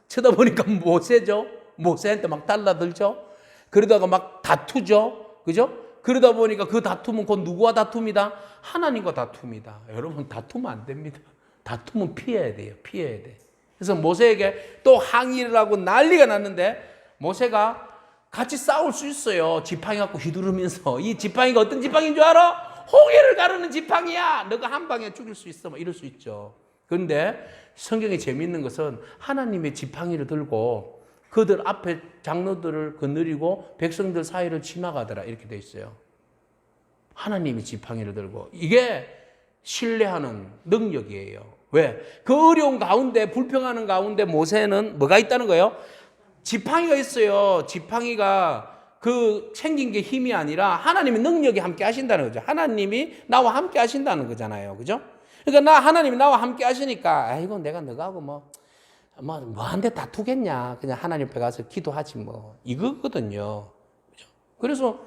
쳐다보니까 모세죠? 모세한테 막 달라들죠? 그러다가 막 다투죠? 그죠? 그러다 보니까 그 다툼은 곧 누구와 다툼이다? 하나님과 다툼이다. 여러분, 다투면 안 됩니다. 다투면 피해야 돼요. 피해야 돼. 그래서 모세에게 또 항의를 하고 난리가 났는데 모세가 같이 싸울 수 있어요. 지팡이 갖고 휘두르면서. 이 지팡이가 어떤 지팡이인 줄 알아? 홍해를 가르는 지팡이야. 너가 한 방에 죽일 수 있어. 뭐 이럴 수 있죠. 그런데 성경이 재미있는 것은 하나님의 지팡이를 들고 그들 앞에 장로들을 거느리고 백성들 사이를 지나가더라. 이렇게 돼 있어요. 하나님이 지팡이를 들고. 이게 신뢰하는 능력이에요. 왜? 그 어려운 가운데, 불평하는 가운데 모세는 뭐가 있다는 거예요? 지팡이가 있어요. 지팡이가 그 생긴 게 힘이 아니라 하나님의 능력이 함께 하신다는 거죠. 하나님이 나와 함께 하신다는 거잖아요. 그죠? 그러니까 하나님이 나와 함께 하시니까, 아이고, 내가 너하고 뭐한테 다투겠냐. 그냥 하나님 앞에 가서 기도하지 뭐. 이거거든요. 그죠? 그래서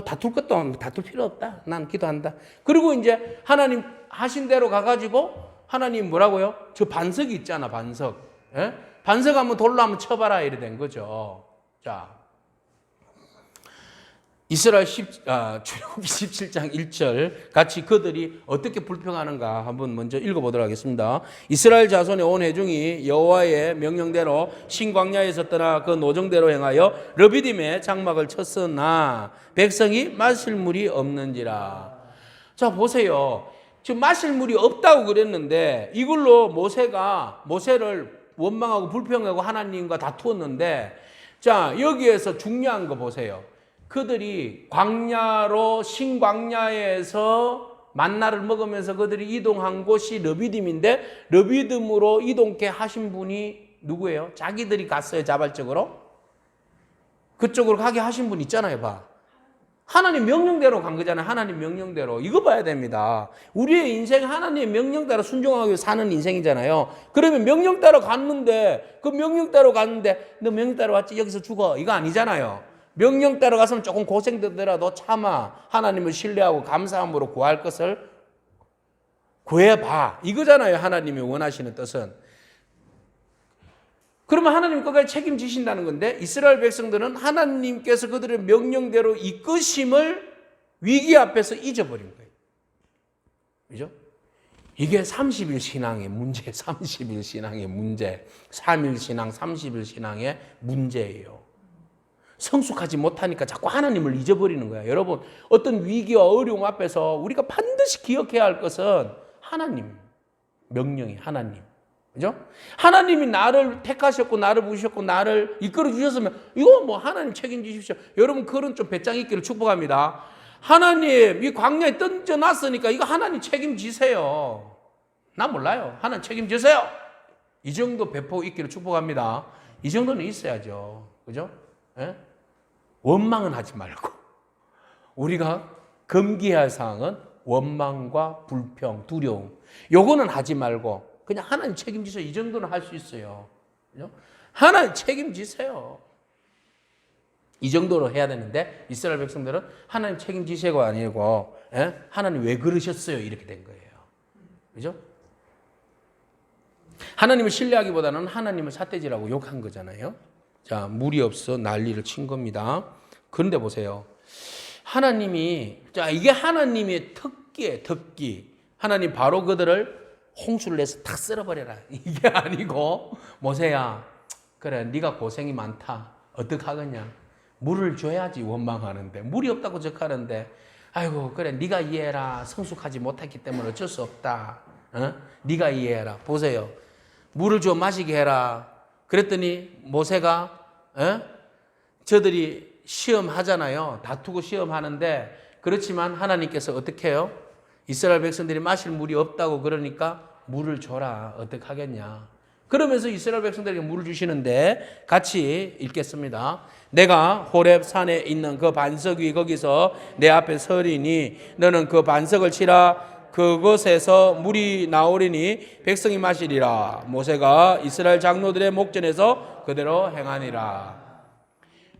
다툴 것도 없고 다툴 필요 없다. 난 기도한다. 그리고 이제 하나님 하신 대로 가가지고 하나님 뭐라고요? 저 반석이 있잖아, 반석. 예? 반석 한번 돌로 한번 쳐봐라. 이래 된 거죠. 자. 이스라엘 출애굽기 17장 1절 같이 그들이 어떻게 불평하는가 한번 먼저 읽어보도록 하겠습니다. 이스라엘 자손의 온 회중이 여호와의 명령대로 신광야에서 떠나 그 노정대로 행하여 르비딤에 장막을 쳤으나 백성이 마실 물이 없는지라. 자 보세요. 지금 마실 물이 없다고 그랬는데 이걸로 모세를 원망하고 불평하고 하나님과 다투었는데 자 여기에서 중요한 거 보세요. 그들이 신광야에서 만나를 먹으면서 그들이 이동한 곳이 르비딤인데 르비딤으로 이동케 하신 분이 누구예요? 자기들이 갔어요, 자발적으로? 그쪽으로 가게 하신 분 있잖아요, 봐. 하나님 명령대로 간 거잖아요, 하나님 명령대로. 이거 봐야 됩니다. 우리의 인생 하나님의 명령 따라 순종하고 사는 인생이잖아요. 그러면 명령 따라 갔는데, 너 명령 따라 왔지, 여기서 죽어. 이거 아니잖아요. 명령 따라 갔으면 조금 고생되더라도 참아 하나님을 신뢰하고 감사함으로 구할 것을 구해봐. 이거잖아요. 하나님이 원하시는 뜻은. 그러면 하나님 끝까지 책임지신다는 건데 이스라엘 백성들은 하나님께서 그들의 명령대로 이끄심을 위기 앞에서 잊어버린 거예요. 그죠? 이게 30일 신앙의 문제, 30일 신앙의 문제, 3일 신앙, 30일 신앙의 문제예요. 성숙하지 못하니까 자꾸 하나님을 잊어버리는 거야. 여러분, 어떤 위기와 어려움 앞에서 우리가 반드시 기억해야 할 것은 하나님, 명령이 하나님. 그죠? 하나님이 나를 택하셨고, 나를 부르셨고, 나를 이끌어 주셨으면, 이거 하나님 책임지십시오. 여러분, 그런 좀 배짱 있기를 축복합니다. 하나님, 이 광야에 던져놨으니까 이거 하나님 책임지세요. 나 몰라요. 하나님 책임지세요. 이 정도 배포 있기를 축복합니다. 이 정도는 있어야죠. 그죠? 예? 원망은 하지 말고 우리가 금기할 사항은 원망과 불평, 두려움 요거는 하지 말고 그냥 하나님 책임지세요. 이 정도는 할 수 있어요. 그죠? 하나님 책임지세요. 이 정도로 해야 되는데 이스라엘 백성들은 하나님 책임지세요가 아니고 하나님 왜 그러셨어요? 이렇게 된 거예요. 그죠? 하나님을 신뢰하기보다는 하나님을 삿대질하고 욕한 거잖아요. 자, 물이 없어 난리를 친 겁니다. 그런데 보세요. 이게 하나님의 특기. 하나님 바로 그들을 홍수를 내서 탁 쓸어버려라. 이게 아니고, 모세야, 그래, 네가 고생이 많다. 어떡하겠냐? 물을 줘야지 원망하는데. 물이 없다고 적하는데, 아이고, 그래, 네가 이해해라. 성숙하지 못했기 때문에 어쩔 수 없다. 네가 이해해라. 보세요. 물을 줘 마시게 해라. 그랬더니 모세가 저들이 시험하잖아요. 다투고 시험하는데 그렇지만 하나님께서 어떻게 해요? 이스라엘 백성들이 마실 물이 없다고 그러니까 물을 줘라. 어떻게 하겠냐. 그러면서 이스라엘 백성들에게 물을 주시는데 같이 읽겠습니다. 내가 호렙 산에 있는 그 반석 위 거기서 내 앞에 서리니 너는 그 반석을 치라. 그곳에서 물이 나오리니 백성이 마시리라. 모세가 이스라엘 장로들의 목전에서 그대로 행하니라.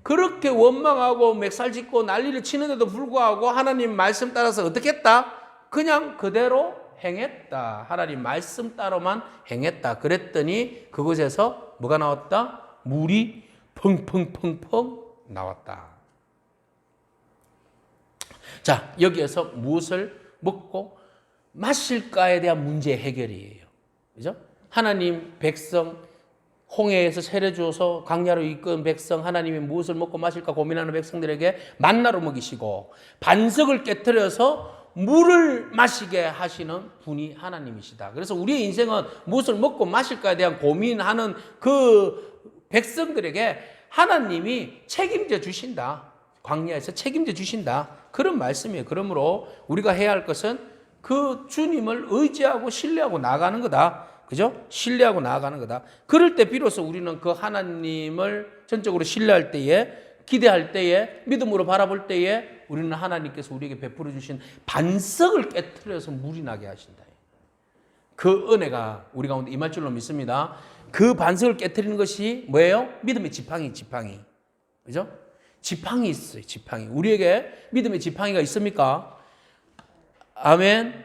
그렇게 원망하고 멱살짓고 난리를 치는데도 불구하고 하나님 말씀 따라서 어떻게 했다? 그냥 그대로 행했다. 하나님 말씀 따로만 행했다. 그랬더니 그곳에서 뭐가 나왔다? 물이 펑펑펑펑 나왔다. 자, 여기에서 무엇을 먹고 마실까에 대한 문제 해결이에요. 그죠? 하나님 백성 홍해에서 세례주어서 광야로 이끈 백성 하나님이 무엇을 먹고 마실까 고민하는 백성들에게 만나로 먹이시고 반석을 깨트려서 물을 마시게 하시는 분이 하나님이시다. 그래서 우리의 인생은 무엇을 먹고 마실까에 대한 고민하는 그 백성들에게 하나님이 책임져 주신다. 광야에서 책임져 주신다. 그런 말씀이에요. 그러므로 우리가 해야 할 것은 그 주님을 의지하고 신뢰하고 나아가는 거다. 그죠? 신뢰하고 나아가는 거다. 그럴 때 비로소 우리는 그 하나님을 전적으로 신뢰할 때에 기대할 때에, 믿음으로 바라볼 때에 우리는 하나님께서 우리에게 베풀어 주신 반석을 깨트려서 물이 나게 하신다. 그 은혜가 우리 가운데 임할 줄로 믿습니다. 그 반석을 깨트리는 것이 뭐예요? 믿음의 지팡이. 그죠? 지팡이 있어요. 지팡이. 우리에게 믿음의 지팡이가 있습니까? 아멘.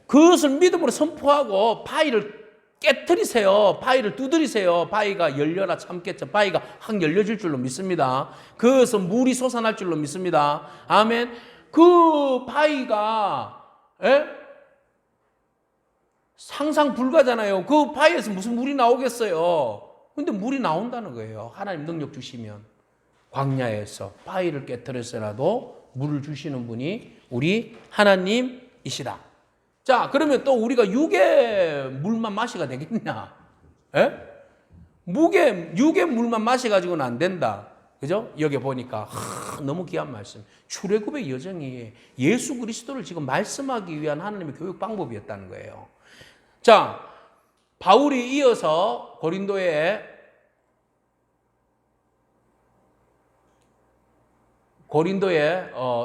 그것을 믿음으로 선포하고 바위를 깨트리세요. 바위를 두드리세요. 바위가 열려라 참겠죠. 바위가 확 열려질 줄로 믿습니다. 그것은 물이 솟아날 줄로 믿습니다. 아멘. 그 바위가 상상 불가잖아요. 그 바위에서 무슨 물이 나오겠어요. 근데 물이 나온다는 거예요. 하나님 능력 주시면. 광야에서 바위를 깨트려서라도 물을 주시는 분이 우리 하나님이시다. 자, 그러면 또 우리가 육의 물만 마시가 되겠냐? 육의 물만 마셔가지고는 안 된다. 그죠? 여기 보니까 너무 귀한 말씀. 출애굽의 여정이 예수 그리스도를 지금 말씀하기 위한 하나님의 교육 방법이었다는 거예요. 자, 바울이 이어서 고린도에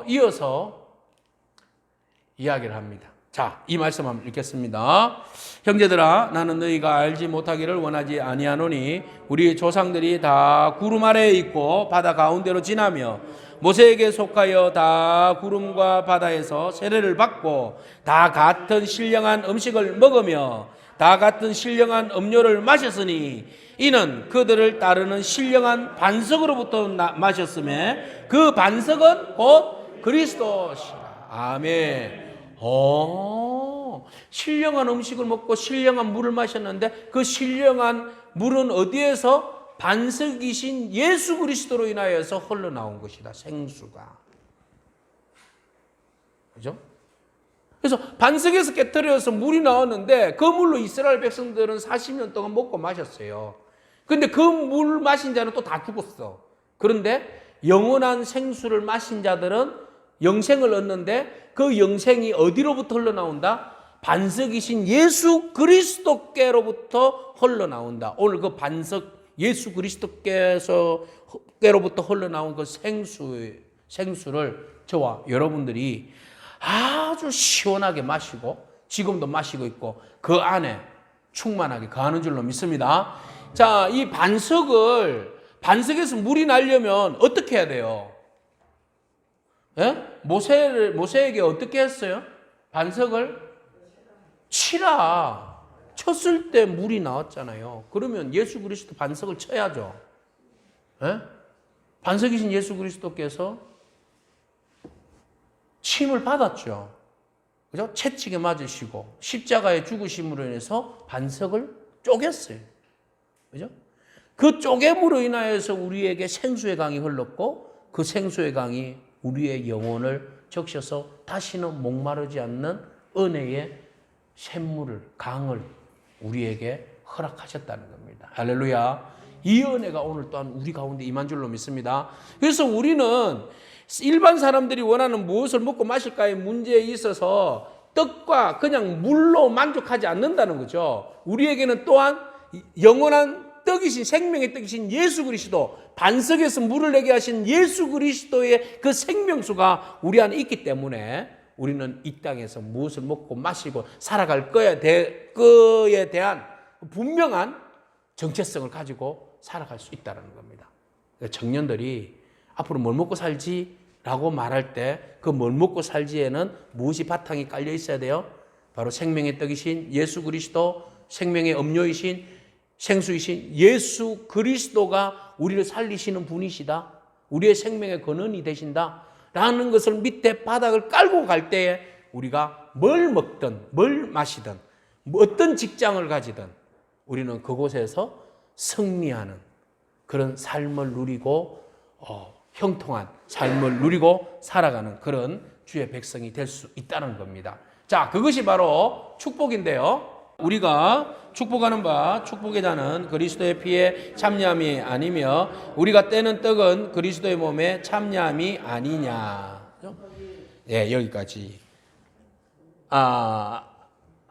이어서 이야기를 합니다. 자, 이 말씀 한번 읽겠습니다. 형제들아, 나는 너희가 알지 못하기를 원하지 아니하노니 우리 조상들이 다 구름 아래에 있고 바다 가운데로 지나며 모세에게 속하여 다 구름과 바다에서 세례를 받고 다 같은 신령한 음식을 먹으며 다 같은 신령한 음료를 마셨으니 이는 그들을 따르는 신령한 반석으로부터 마셨음에 그 반석은 곧 그리스도시라. 아멘. 신령한 음식을 먹고 신령한 물을 마셨는데 그 신령한 물은 어디에서? 반석이신 예수 그리스도로 인하여서 흘러나온 것이다. 생수가. 그죠? 그래서 반석에서 깨트려서 물이 나왔는데 그 물로 이스라엘 백성들은 40년 동안 먹고 마셨어요. 근데 그 물 마신 자는 또 다 죽었어. 그런데 영원한 생수를 마신 자들은 영생을 얻는데 그 영생이 어디로부터 흘러나온다? 반석이신 예수 그리스도께로부터 흘러나온다. 오늘 그 반석 예수 그리스도께로부터 흘러나온 그 생수를 저와 여러분들이 아주 시원하게 마시고 지금도 마시고 있고 그 안에 충만하게 거하는 줄로 믿습니다. 자, 이 반석에서 물이 나려면 어떻게 해야 돼요? 모세에게 어떻게 했어요? 반석을 치라. 쳤을 때 물이 나왔잖아요. 그러면 예수 그리스도 반석을 쳐야죠. 반석이신 예수 그리스도께서 침을 받았죠. 그죠? 채찍에 맞으시고 십자가에 죽으심으로 인해서 반석을 쪼갰어요. 그죠? 그 쪼갰으로 인하여서 우리에게 생수의 강이 흘렀고 그 생수의 강이 우리의 영혼을 적셔서 다시는 목마르지 않는 은혜의 샘물을, 강을 우리에게 허락하셨다는 겁니다. 할렐루야. 이 은혜가 오늘 또한 우리 가운데 임한 줄로 믿습니다. 그래서 우리는 일반 사람들이 원하는 무엇을 먹고 마실까의 문제에 있어서 떡과 그냥 물로 만족하지 않는다는 거죠. 우리에게는 또한 영원한 떡이신 생명의 떡이신 예수 그리스도, 반석에서 물을 내게 하신 예수 그리스도의 그 생명수가 우리 안에 있기 때문에 우리는 이 땅에서 무엇을 먹고 마시고 살아갈 거에 대한 분명한 정체성을 가지고 살아갈 수 있다는 겁니다. 청년들이 앞으로 뭘 먹고 살지라고 말할 때 그 뭘 먹고 살지에는 무엇이 바탕이 깔려 있어야 돼요? 바로 생명의 떡이신 예수 그리스도, 생명의 음료이신 생수이신 예수 그리스도가 우리를 살리시는 분이시다. 우리의 생명의 근원이 되신다. 라는 것을 밑에 바닥을 깔고 갈 때에 우리가 뭘 먹든 뭘 마시든 어떤 직장을 가지든 우리는 그곳에서 승리하는 그런 삶을 누리고 형통한 삶을 누리고 살아가는 그런 주의 백성이 될 수 있다는 겁니다. 자, 그것이 바로 축복인데요. 우리가 축복하는 바 축복의 잔은 그리스도의 피에 참여함이 아니며 우리가 떼는 떡은 그리스도의 몸에 참여함이 아니냐. 네, 여기까지.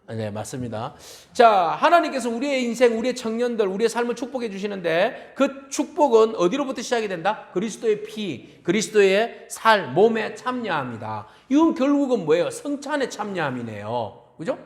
네, 맞습니다. 자, 하나님께서 우리의 인생, 우리의 청년들, 우리의 삶을 축복해 주시는데 그 축복은 어디로부터 시작이 된다? 그리스도의 피, 그리스도의 살, 몸에 참여합니다. 이건 결국은 뭐예요? 성찬에 참여함이네요. 그죠?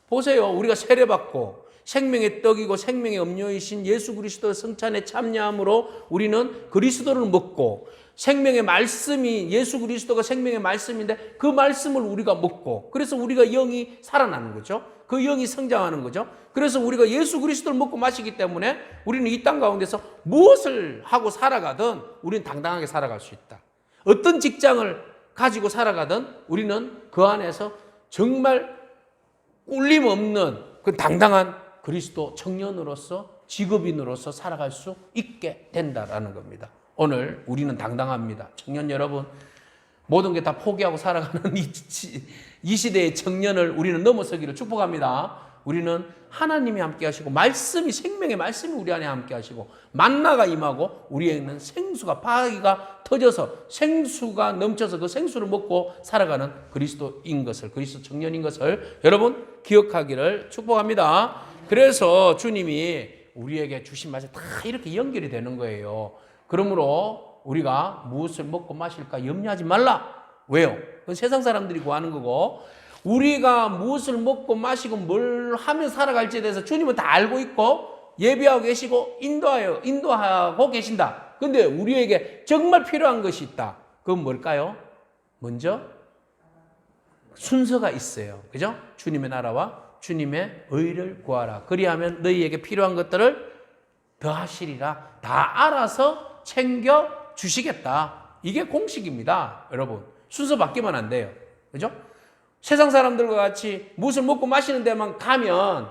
보세요. 우리가 세례받고 생명의 떡이고 생명의 음료이신 예수 그리스도의 성찬에 참여함으로 우리는 그리스도를 먹고 생명의 말씀이 예수 그리스도가 생명의 말씀인데 그 말씀을 우리가 먹고 그래서 우리가 영이 살아나는 거죠. 그 영이 성장하는 거죠. 그래서 우리가 예수 그리스도를 먹고 마시기 때문에 우리는 이 땅 가운데서 무엇을 하고 살아가든 우리는 당당하게 살아갈 수 있다. 어떤 직장을 가지고 살아가든 우리는 그 안에서 정말 꿀림 없는 그 당당한 그리스도 청년으로서 직업인으로서 살아갈 수 있게 된다라는 겁니다. 오늘 우리는 당당합니다. 청년 여러분, 모든 게 다 포기하고 살아가는 이 시대의 청년을 우리는 넘어서기를 축복합니다. 우리는 하나님이 함께 하시고 말씀이 생명의 말씀이 우리 안에 함께 하시고 만나가 임하고 우리에게는 생수가 바위가 터져서 생수가 넘쳐서 그 생수를 먹고 살아가는 그리스도인 것을 그리스도 청년인 것을 여러분 기억하기를 축복합니다. 그래서 주님이 우리에게 주신 말씀 다 이렇게 연결이 되는 거예요. 그러므로 우리가 무엇을 먹고 마실까 염려하지 말라. 왜요? 그건 세상 사람들이 구하는 거고 우리가 무엇을 먹고 마시고 뭘 하며 살아갈지에 대해서 주님은 다 알고 있고 예비하고 계시고 인도하고 계신다. 그런데 우리에게 정말 필요한 것이 있다. 그건 뭘까요? 먼저 순서가 있어요. 그죠? 주님의 나라와 주님의 의를 구하라. 그리하면 너희에게 필요한 것들을 더하시리라. 다 알아서 챙겨 주시겠다. 이게 공식입니다. 여러분. 순서 바뀌면 안 돼요. 그죠? 세상 사람들과 같이 무엇을 먹고 마시는 데만 가면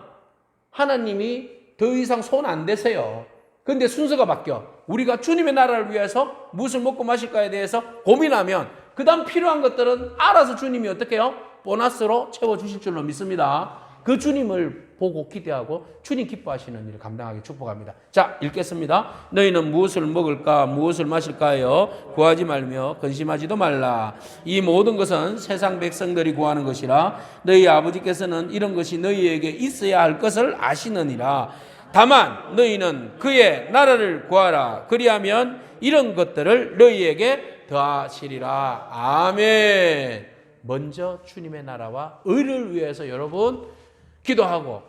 하나님이 더 이상 손 안 대세요. 그런데 순서가 바뀌어. 우리가 주님의 나라를 위해서 무엇을 먹고 마실까에 대해서 고민하면 그 다음 필요한 것들은 알아서 주님이 어떻게 해요? 보너스로 채워주실 줄로 믿습니다. 그 주님을 보고 기대하고 주님 기뻐하시는 일을 감당하기 축복합니다. 자, 읽겠습니다. 너희는 무엇을 먹을까 무엇을 마실까요? 구하지 말며 근심하지도 말라. 이 모든 것은 세상 백성들이 구하는 것이라 너희 아버지께서는 이런 것이 너희에게 있어야 할 것을 아시느니라. 다만 너희는 그의 나라를 구하라. 그리하면 이런 것들을 너희에게 더하시리라. 아멘. 먼저 주님의 나라와 의를 위해서 여러분 기도하고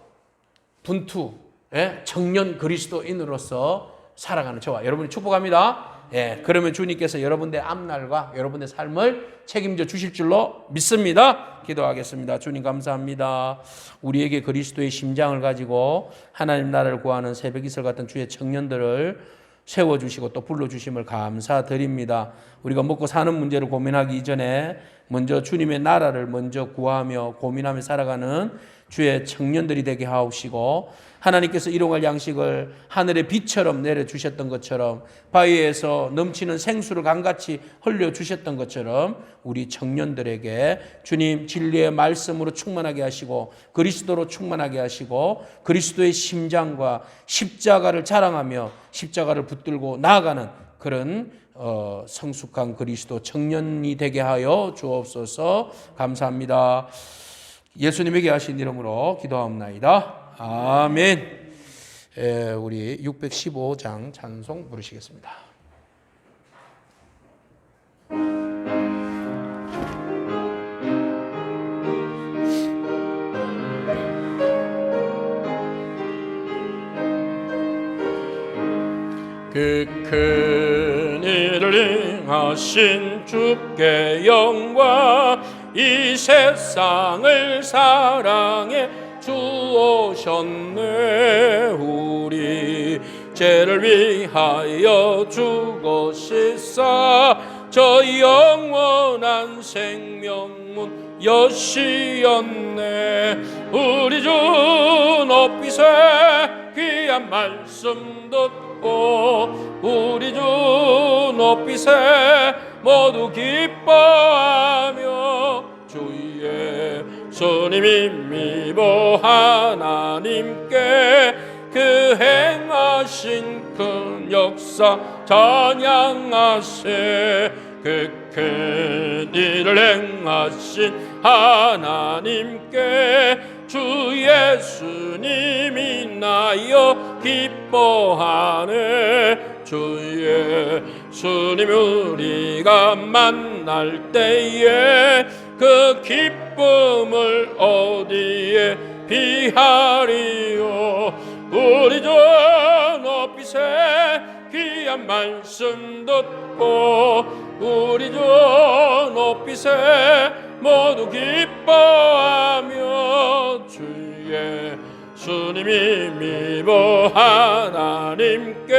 분투, 청년 그리스도인으로서 살아가는 저와 여러분이 축복합니다. 그러면 주님께서 여러분의 앞날과 여러분의 삶을 책임져 주실 줄로 믿습니다. 기도하겠습니다. 주님 감사합니다. 우리에게 그리스도의 심장을 가지고 하나님 나라를 구하는 새벽이슬 같은 주의 청년들을 세워주시고 또 불러주심을 감사드립니다. 우리가 먹고 사는 문제를 고민하기 이전에 먼저 주님의 나라를 먼저 구하며 고민하며 살아가는 주의 청년들이 되게 하옵시고 하나님께서 일용할 양식을 하늘의 빛처럼 내려주셨던 것처럼 바위에서 넘치는 생수를 강같이 흘려주셨던 것처럼 우리 청년들에게 주님 진리의 말씀으로 충만하게 하시고 그리스도로 충만하게 하시고 그리스도의 심장과 십자가를 자랑하며 십자가를 붙들고 나아가는 그런 성숙한 그리스도 청년이 되게 하여 주옵소서. 감사합니다. 예수님에게 하신 이름으로 기도하옵나이다. 아멘. 우리 615장 찬송 부르시겠습니다. 그 큰 일을 행하신 주께 영광 이 세상을 사랑해 주오셨네. 우리 죄를 위하여 죽으시사 저 영원한 생명문 여시었네. 우리 주 높이세 귀한 말씀 듣고 우리 주 높이세 모두 기뻐하며 주의 주님이 미보 하나님께 그 행하신 큰 역사 찬양하세. 그 큰 일을 행하신 하나님께 주 예수님이 나여 기뻐하네. 주 예수님 우리가 만날 때에 그 기쁨을 어디에 비하리요. 우리 주 높이세 귀한 말씀 듣고 우리 주 높이세 모두 기뻐하며 주 예수님이 미워 하나님께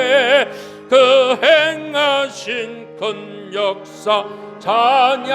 그 행하신 큰 역사 찬양하세.